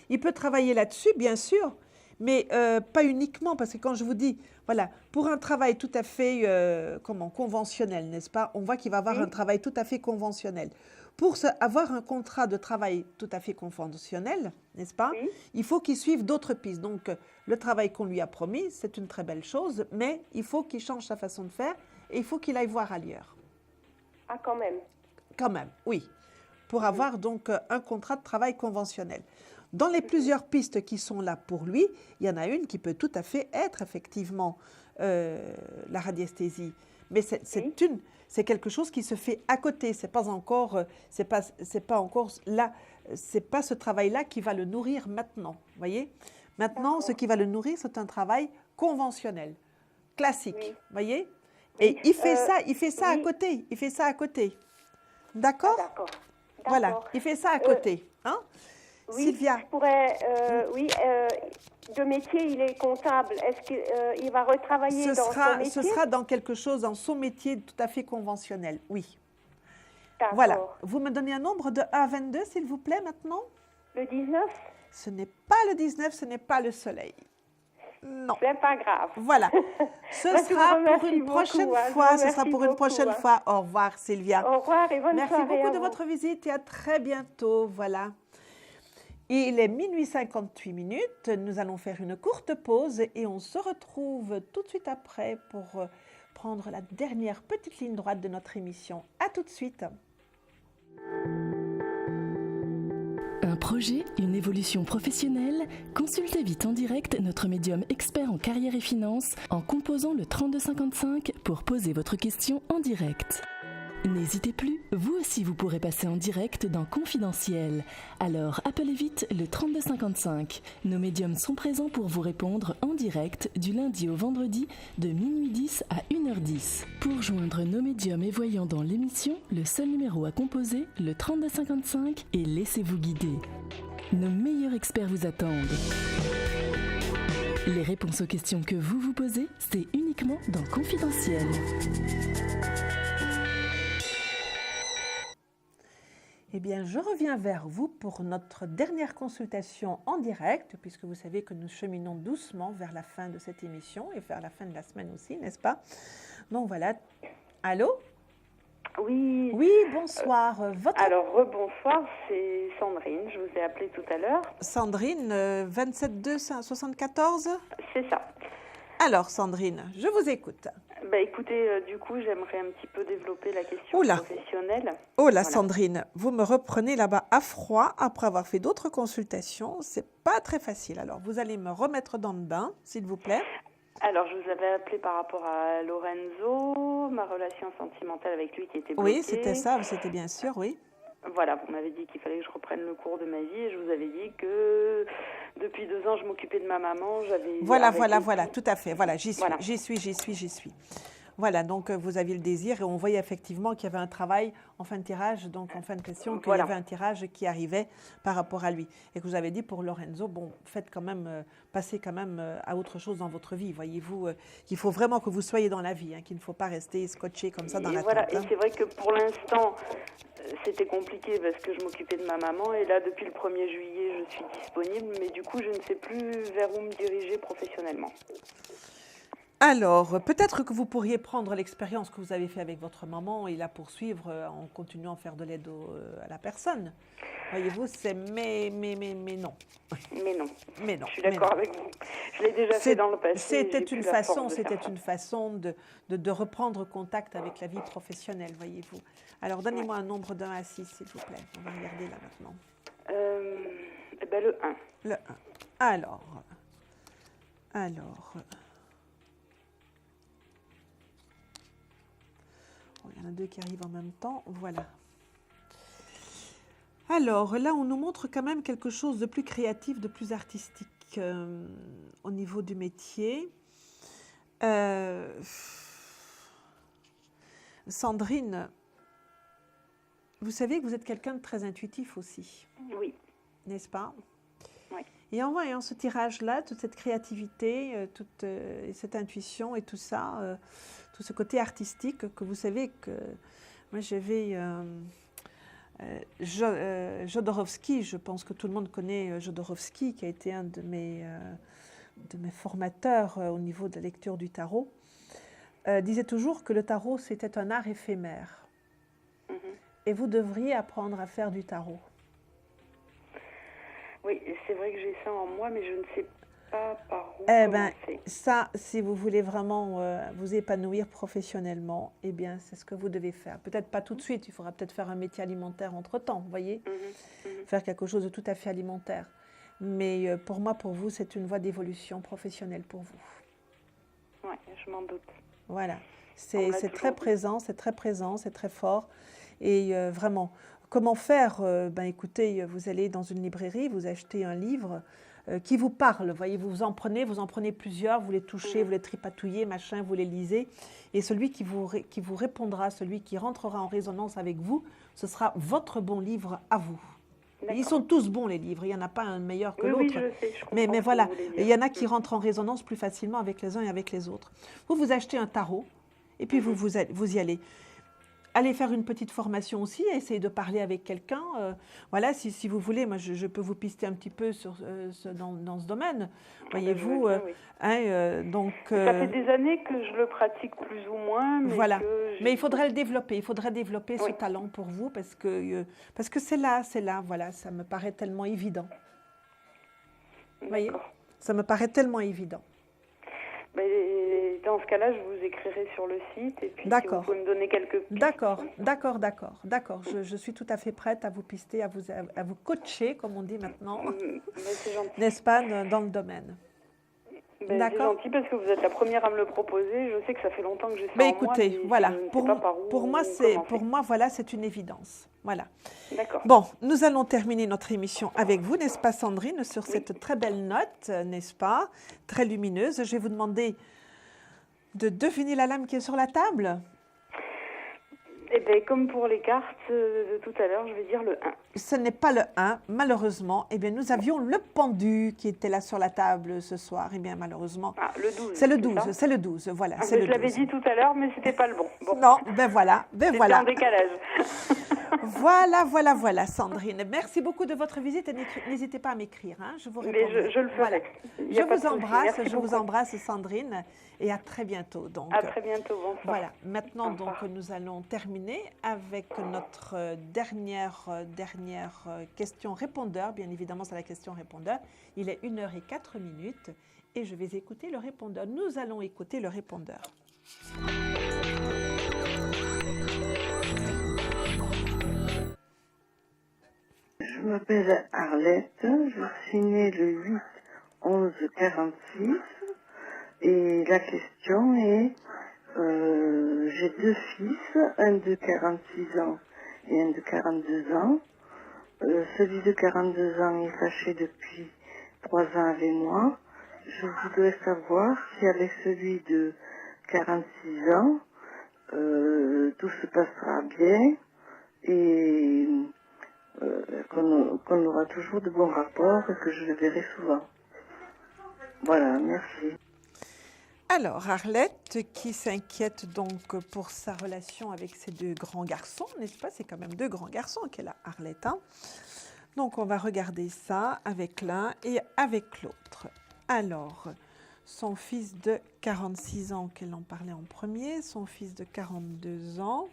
Il peut travailler là-dessus, bien sûr, mais pas uniquement, parce que quand je vous dis, voilà, pour un travail tout à fait conventionnel, n'est-ce pas? On voit qu'il va avoir un travail tout à fait conventionnel. Pour avoir un contrat de travail tout à fait conventionnel, n'est-ce pas? Il faut qu'il suive d'autres pistes. Donc, le travail qu'on lui a promis, c'est une très belle chose, mais il faut qu'il change sa façon de faire et il faut qu'il aille voir ailleurs. Ah, quand même. Quand même, oui. Pour avoir donc un contrat de travail conventionnel. Dans les plusieurs pistes qui sont là pour lui, il y en a une qui peut tout à fait être effectivement la radiesthésie. Mais c'est quelque chose qui se fait à côté. C'est pas encore là. C'est pas ce travail-là qui va le nourrir maintenant. Voyez. Maintenant, ce qui va le nourrir, c'est un travail conventionnel, classique. Voyez. Et il fait ça à côté. Il fait ça à côté. D'accord. Ah, d'accord. Voilà. Il fait ça à côté. Hein. Oui, Sylvia. Je pourrais, de métier, il est comptable. Est-ce qu'il va retravailler dans son métier? Ce sera dans quelque chose, dans son métier tout à fait conventionnel, oui. D'accord. Voilà. Vous me donnez un nombre de 1 à 22, s'il vous plaît, maintenant? Le 19? Ce n'est pas le 19, ce n'est pas le soleil. Non. C'est pas grave. Voilà. Ce sera pour une prochaine fois. Ce sera pour une prochaine fois. Au revoir, Sylvia. Au revoir et bonne soirée. Merci beaucoup de votre visite et à très bientôt. Voilà. Il est minuit 58 minutes. Nous allons faire une courte pause et on se retrouve tout de suite après pour prendre la dernière petite ligne droite de notre émission. À tout de suite. Un projet, une évolution professionnelle? Consultez vite en direct notre médium expert en carrière et finance en composant le 3255 pour poser votre question en direct. N'hésitez plus, vous aussi vous pourrez passer en direct dans Confidentiel. Alors appelez vite le 3255. Nos médiums sont présents pour vous répondre en direct du lundi au vendredi de minuit 10 à 1h10. Pour joindre nos médiums et voyants dans l'émission, le seul numéro à composer, le 3255, et laissez-vous guider. Nos meilleurs experts vous attendent. Les réponses aux questions que vous vous posez, c'est uniquement dans Confidentiel. Eh bien, je reviens vers vous pour notre dernière consultation en direct, puisque vous savez que nous cheminons doucement vers la fin de cette émission et vers la fin de la semaine aussi, n'est-ce pas? Donc voilà. Allô? Oui. Oui, bonsoir. Alors, rebonsoir, c'est Sandrine. Je vous ai appelé tout à l'heure. Sandrine, 27 274. C'est ça. Alors, Sandrine, je vous écoute. Écoutez, du coup, j'aimerais un petit peu développer la question professionnelle. Oh là, Sandrine, vous me reprenez là-bas à froid après avoir fait d'autres consultations. C'est pas très facile. Alors, vous allez me remettre dans le bain, s'il vous plaît. Alors, je vous avais appelé par rapport à Lorenzo, ma relation sentimentale avec lui qui était bloquée. Oui, c'était ça, c'était bien sûr, oui. Voilà, vous m'avez dit qu'il fallait que je reprenne le cours de ma vie et je vous avais dit que depuis 2 ans, je m'occupais de ma maman. Voilà, tout à fait. Voilà, j'y suis. Voilà, donc vous aviez le désir et on voyait effectivement qu'il y avait un travail en fin de tirage, donc en fin de question, qu'il y avait un tirage qui arrivait par rapport à lui. Et que vous avez dit pour Lorenzo, bon, faites quand même, passez quand même à autre chose dans votre vie. Voyez-vous, qu'il faut vraiment que vous soyez dans la vie, hein, qu'il ne faut pas rester scotché comme ça dans la tête. Et c'est vrai que pour l'instant, c'était compliqué parce que je m'occupais de ma maman et là, depuis le 1er juillet, je suis disponible, mais du coup, je ne sais plus vers où me diriger professionnellement. Alors, peut-être que vous pourriez prendre l'expérience que vous avez faite avec votre maman et la poursuivre en continuant à faire de l'aide à la personne. Voyez-vous, c'est mais non. Mais non. Mais non. Je suis d'accord avec vous. Je l'ai déjà fait dans le passé. C'était une façon de reprendre contact avec la vie professionnelle, voyez-vous. Alors, donnez-moi un nombre d'1 à 6, s'il vous plaît. On va regarder là maintenant. Le 1. Le 1. Alors. Il y en a 2 qui arrivent en même temps. Voilà. Alors, là, on nous montre quand même quelque chose de plus créatif, de plus artistique au niveau du métier. Sandrine, vous savez que vous êtes quelqu'un de très intuitif aussi. Oui. N'est-ce pas? Oui. Et en voyant ce tirage-là, toute cette créativité, toute cette intuition et tout ça, tout ce côté artistique que vous savez que moi j'avais Jodorowsky, je pense que tout le monde connaît Jodorowsky, qui a été un de mes formateurs au niveau de la lecture du tarot, disait toujours que le tarot c'était un art éphémère. Et vous devriez apprendre à faire du tarot. Oui, c'est vrai que j'ai ça en moi, mais je ne sais pas par où commencer. Ça, si vous voulez vraiment vous épanouir professionnellement, eh bien, c'est ce que vous devez faire. Peut-être pas tout de suite, il faudra peut-être faire un métier alimentaire entre-temps, vous voyez, faire quelque chose de tout à fait alimentaire. Mais pour moi, pour vous, c'est une voie d'évolution professionnelle pour vous. Oui, je m'en doute. Voilà, c'est très présent, c'est très fort. Et vraiment, comment faire? Écoutez, vous allez dans une librairie, vous achetez un livre qui vous parle, voyez, vous en prenez plusieurs, vous les touchez, vous les tripatouillez, machin, vous les lisez. Et celui qui vous répondra, celui qui rentrera en résonance avec vous, ce sera votre bon livre à vous. Ils sont tous bons, les livres, il n'y en a pas un meilleur que l'autre. Oui, je sais, je comprends. Mais voilà, il y en a qui rentrent en résonance plus facilement avec les uns et avec les autres. Vous achetez un tarot, et puis vous y allez. Allez faire une petite formation aussi, essayez de parler avec quelqu'un. Voilà, si vous voulez, moi je peux vous pister un petit peu dans ce domaine. Voyez-vous, donc... Ça fait des années que je le pratique plus ou moins. Mais voilà, mais il faudrait le développer. Il faudrait développer ce talent pour vous parce que c'est là, voilà, ça me paraît tellement évident. Vous voyez, ça me paraît tellement évident. Mais dans ce cas-là, je vous écrirai sur le site et puis si vous pouvez me donner quelques pistes. D'accord. Je suis tout à fait prête à vous pister, à vous coacher, comme on dit maintenant, n'est-ce pas, dans le domaine. C'est gentil parce que vous êtes la première à me le proposer. Je sais que ça fait longtemps que j'ai ça en écoutez, moi, mais voilà, pour moi, voilà, c'est une évidence. Voilà. D'accord. Bon, nous allons terminer notre émission avec vous, n'est-ce pas, Sandrine, sur cette très belle note, n'est-ce pas, très lumineuse. Je vais vous demander de deviner la lame qui est sur la table. Eh bien, comme pour les cartes de tout à l'heure, je vais dire le 1. Ce n'est pas le 1, malheureusement. Eh bien, nous avions le pendu qui était là sur la table ce soir. Eh bien, malheureusement. Ah, le 12. C'est le 12, voilà. Je l'avais dit tout à l'heure, mais ce n'était pas le bon. Non, voilà. En décalage. Voilà, Sandrine. Merci beaucoup de votre visite et n'hésitez pas à m'écrire. Hein, je vous répondrai. Mais je le ferai. Je vous embrasse, Sandrine, et à très bientôt. Donc, à très bientôt, bonsoir. Voilà, maintenant, donc, nous allons terminer avec notre dernière question-répondeur. Bien évidemment, c'est la question-répondeur. Il est 1h04 et je vais écouter le répondeur. Nous allons écouter le répondeur. Je m'appelle Arlette, je suis née le 8-11-46 et la question est, j'ai 2 fils, un de 46 ans et un de 42 ans. Celui de 42 ans est fâché depuis 3 ans avec moi. Je voudrais savoir si avec celui de 46 ans, tout se passera bien et qu'on aura toujours de bons rapports et que je le verrai souvent. Voilà, merci. Alors, Arlette, qui s'inquiète donc pour sa relation avec ses 2 grands garçons, n'est-ce pas? C'est quand même 2 grands garçons qu'elle a, Arlette. Hein? Donc, on va regarder ça avec l'un et avec l'autre. Alors, son fils de 46 ans, qu'elle en parlait en premier, son fils de 42 ans.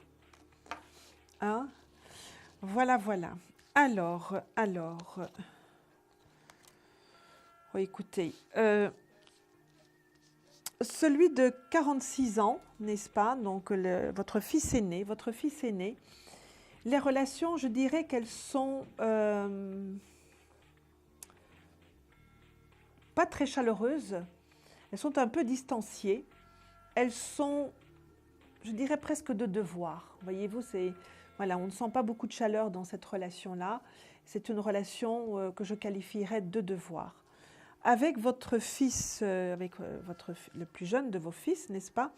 Hein? Voilà. Alors, oh, écoutez, celui de 46 ans, n'est-ce pas? Donc, votre fils aîné, les relations, je dirais qu'elles sont pas très chaleureuses, elles sont un peu distanciées, elles sont, je dirais, presque de devoir. Voyez-vous, voilà, on ne sent pas beaucoup de chaleur dans cette relation-là. C'est une relation que je qualifierais de devoir. Avec votre fils, le plus jeune de vos fils, n'est-ce pas?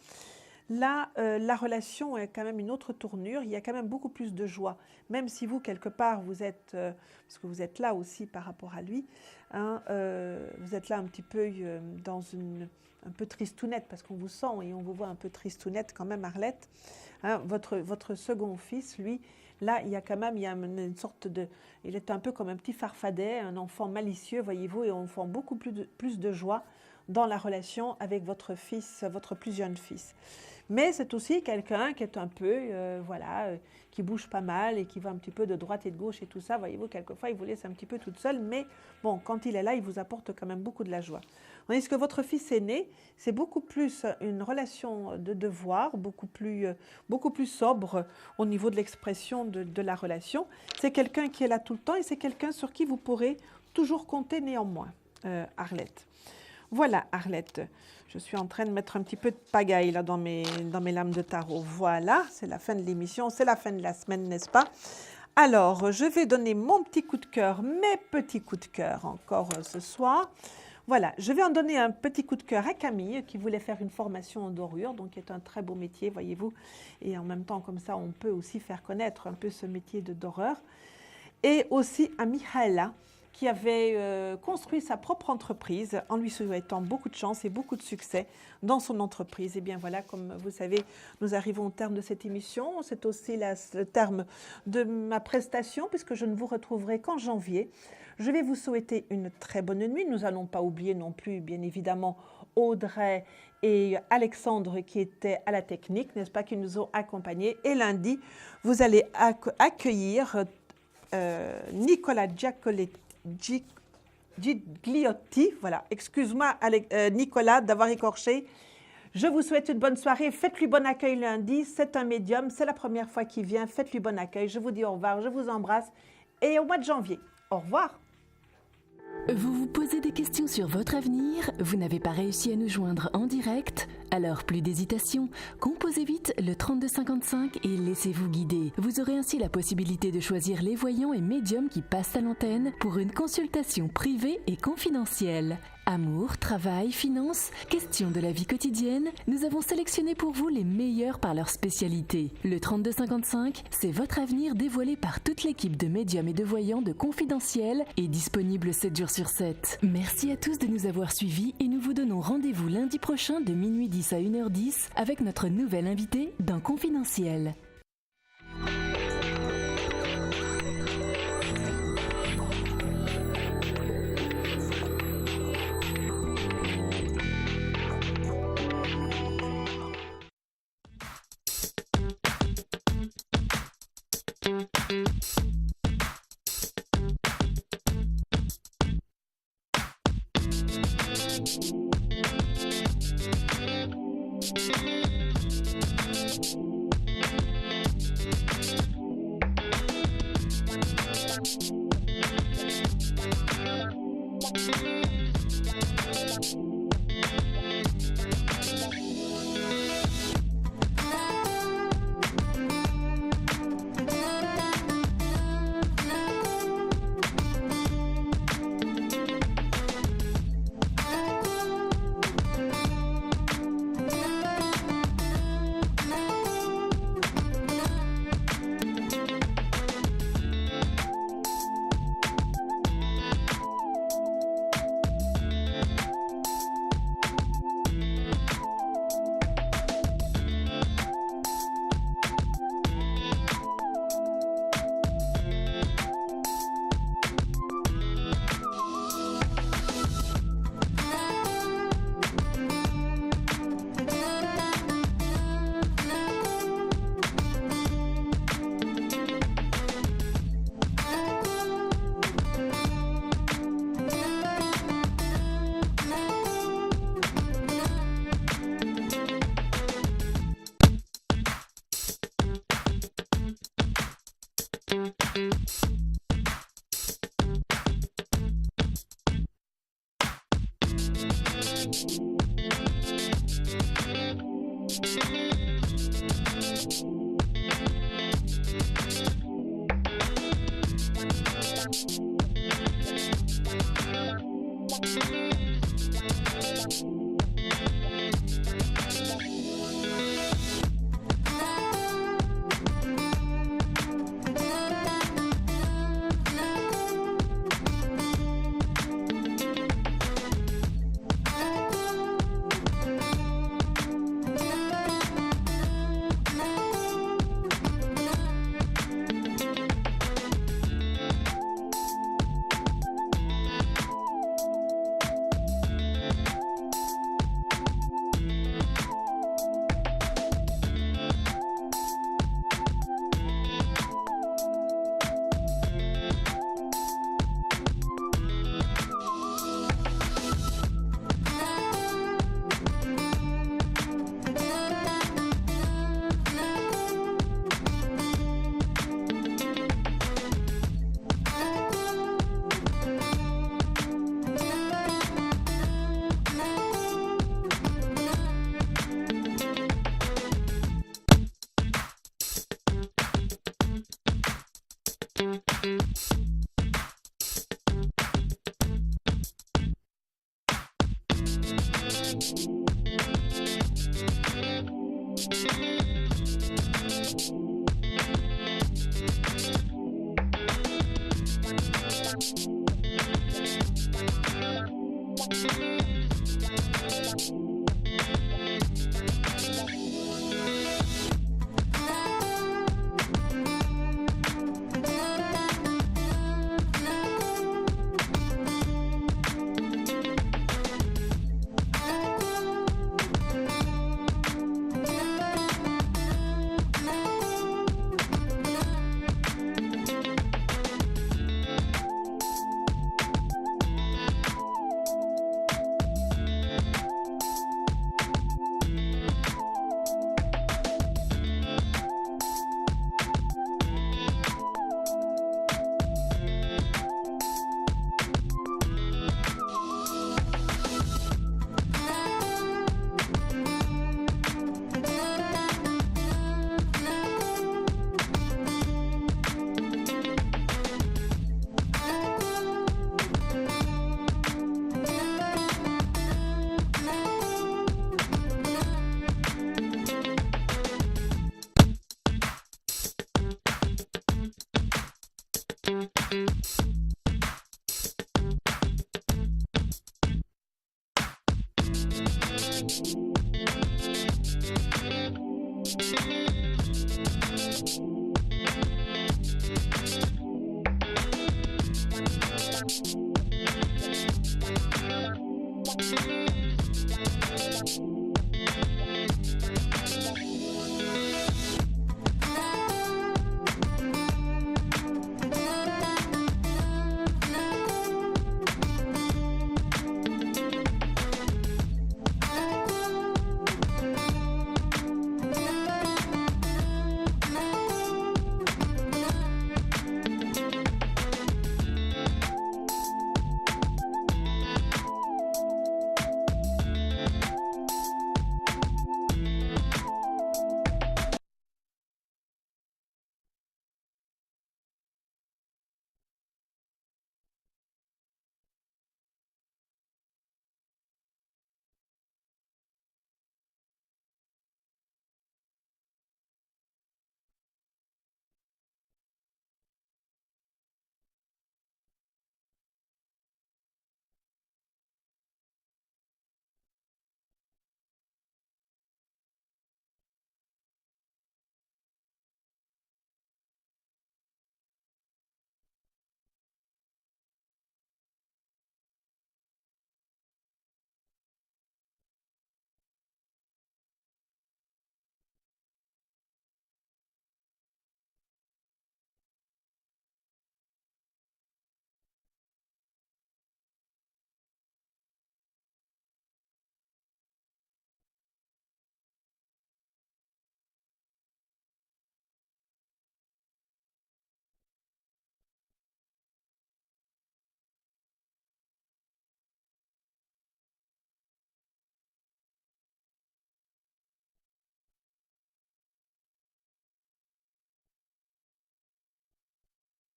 Là, la relation est quand même une autre tournure. Il y a quand même beaucoup plus de joie. Même si vous, quelque part, vous êtes, parce que vous êtes là aussi par rapport à lui, hein, vous êtes là un petit peu dans un peu tristounette, parce qu'on vous sent et on vous voit un peu tristounette quand même, Arlette. Hein, votre second fils, lui, là, il y a une sorte de... Il est un peu comme un petit farfadet, un enfant malicieux, voyez-vous, et on sent beaucoup plus de joie dans la relation avec votre fils, votre plus jeune fils. Mais c'est aussi quelqu'un qui est un peu, qui bouge pas mal et qui va un petit peu de droite et de gauche et tout ça. Voyez-vous, quelquefois, il vous laisse un petit peu toute seule, mais bon, quand il est là, il vous apporte quand même beaucoup de la joie. Tandis que votre fils aîné, c'est beaucoup plus une relation de devoir, beaucoup plus sobre au niveau de l'expression de la relation. C'est quelqu'un qui est là tout le temps et c'est quelqu'un sur qui vous pourrez toujours compter néanmoins, Arlette. Voilà, Arlette, je suis en train de mettre un petit peu de pagaille là dans mes lames de tarot. Voilà, c'est la fin de l'émission, c'est la fin de la semaine, n'est-ce pas? Alors, je vais donner mon petit coup de cœur, mes petits coups de cœur encore ce soir. Voilà, je vais en donner un petit coup de cœur à Camille qui voulait faire une formation en dorure, donc qui est un très beau métier, voyez-vous. Et en même temps, comme ça, on peut aussi faire connaître un peu ce métier de doreur. Et aussi à Michaela, qui avait construit sa propre entreprise en lui souhaitant beaucoup de chance et beaucoup de succès dans son entreprise. Et bien voilà, comme vous savez, nous arrivons au terme de cette émission. C'est aussi le terme de ma prestation puisque je ne vous retrouverai qu'en janvier. Je vais vous souhaiter une très bonne nuit. Nous n'allons pas oublier non plus, bien évidemment, Audrey et Alexandre qui étaient à la technique, n'est-ce pas, qui nous ont accompagnés. Et lundi, vous allez accueillir Nicolas Gigliotti, voilà, excuse-moi Nicolas d'avoir écorché. Je vous souhaite une bonne soirée, faites-lui bon accueil lundi, c'est un médium, c'est la première fois qu'il vient, faites-lui bon accueil, je vous dis au revoir, je vous embrasse et au mois de janvier, au revoir. Vous vous posez des questions sur votre avenir? Vous n'avez pas réussi à nous joindre en direct? Alors plus d'hésitation, composez vite le 3255 et laissez-vous guider. Vous aurez ainsi la possibilité de choisir les voyants et médiums qui passent à l'antenne pour une consultation privée et confidentielle. Amour, travail, finances, questions de la vie quotidienne, nous avons sélectionné pour vous les meilleurs par leur spécialité. Le 3255, c'est votre avenir dévoilé par toute l'équipe de médiums et de voyants de Confidentiel et disponible 7 jours sur 7. Merci à tous de nous avoir suivis et nous vous donnons rendez-vous lundi prochain de minuit 10 à 1h10 avec notre nouvelle invitée dans Confidentiel.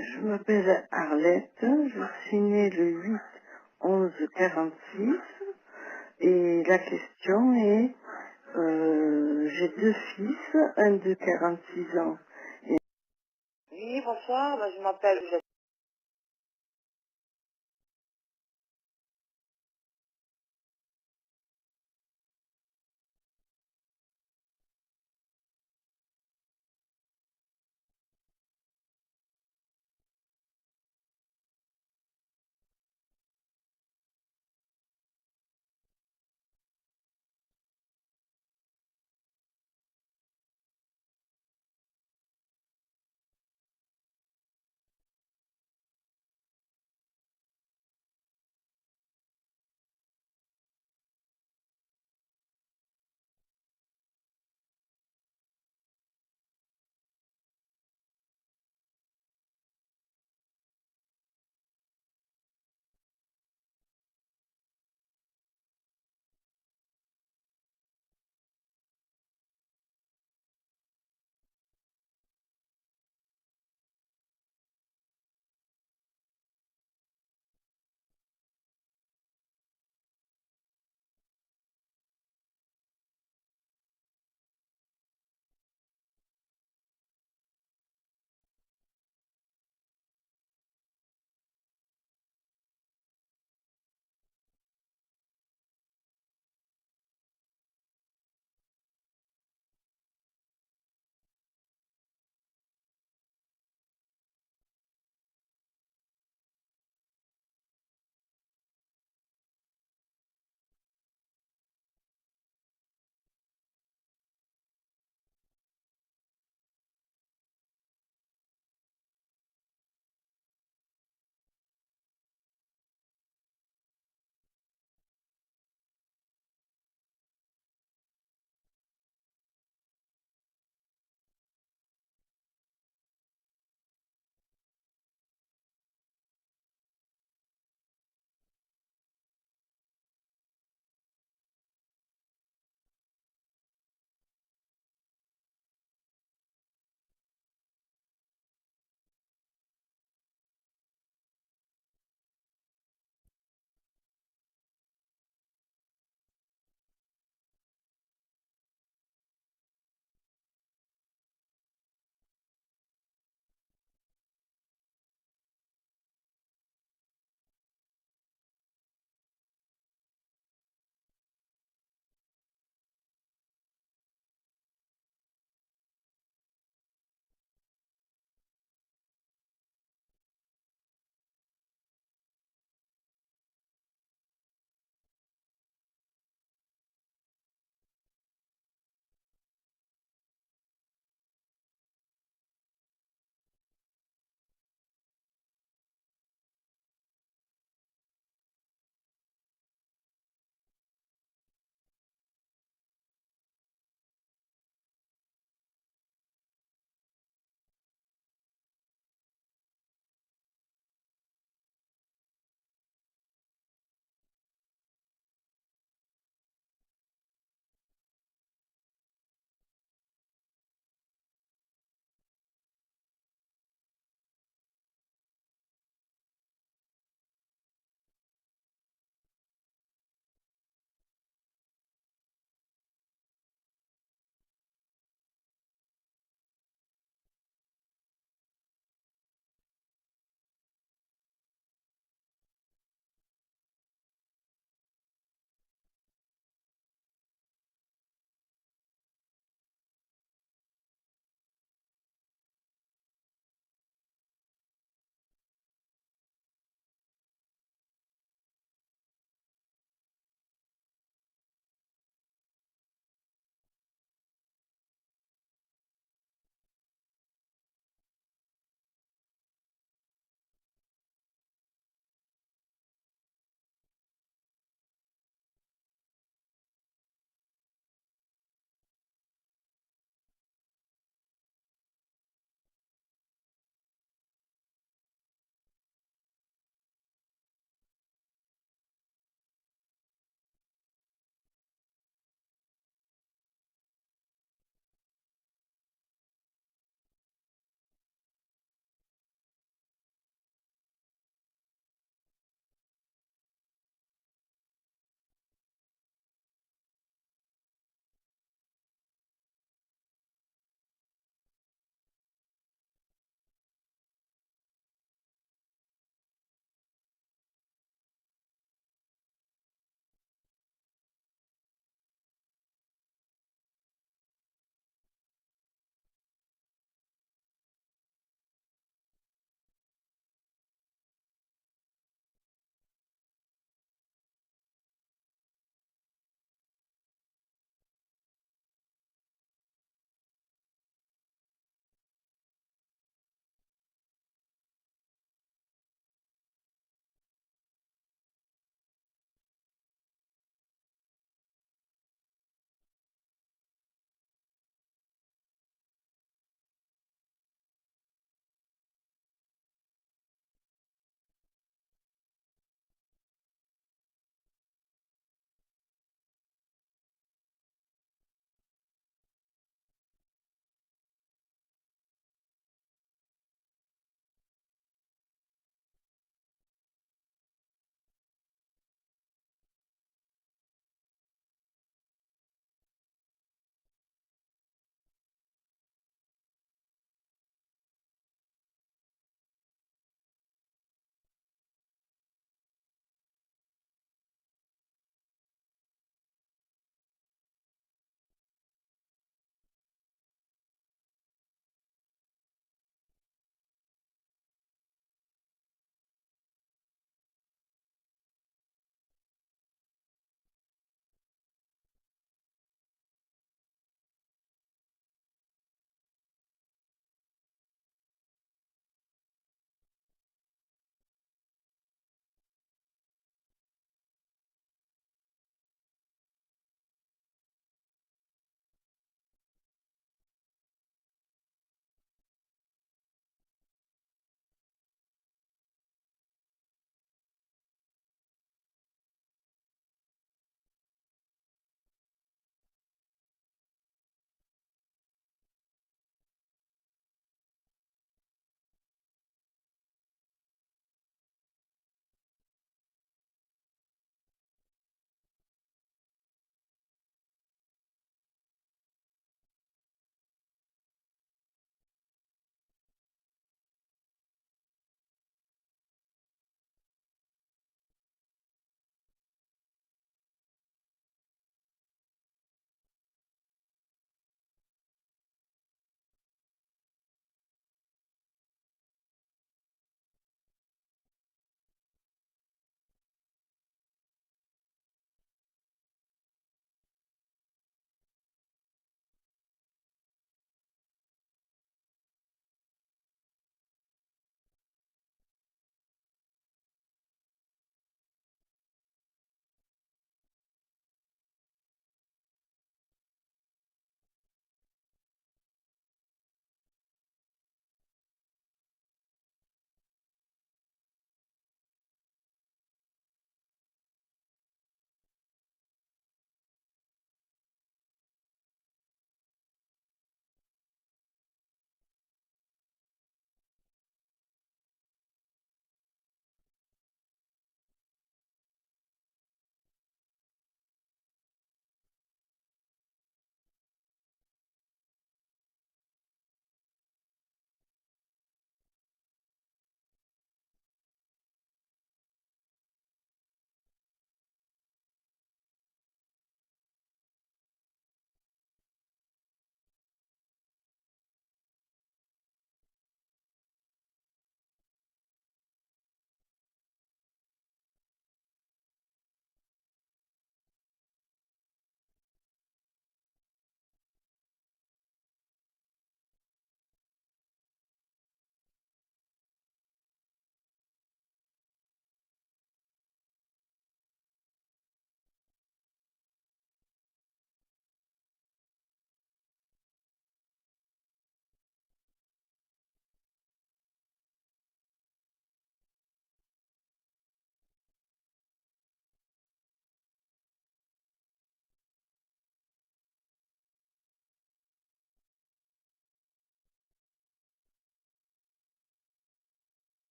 Je m'appelle Arlette, je suis née le 8/11/46 et la question est, j'ai deux fils, un de 46 ans. Oui, bonsoir, je m'appelle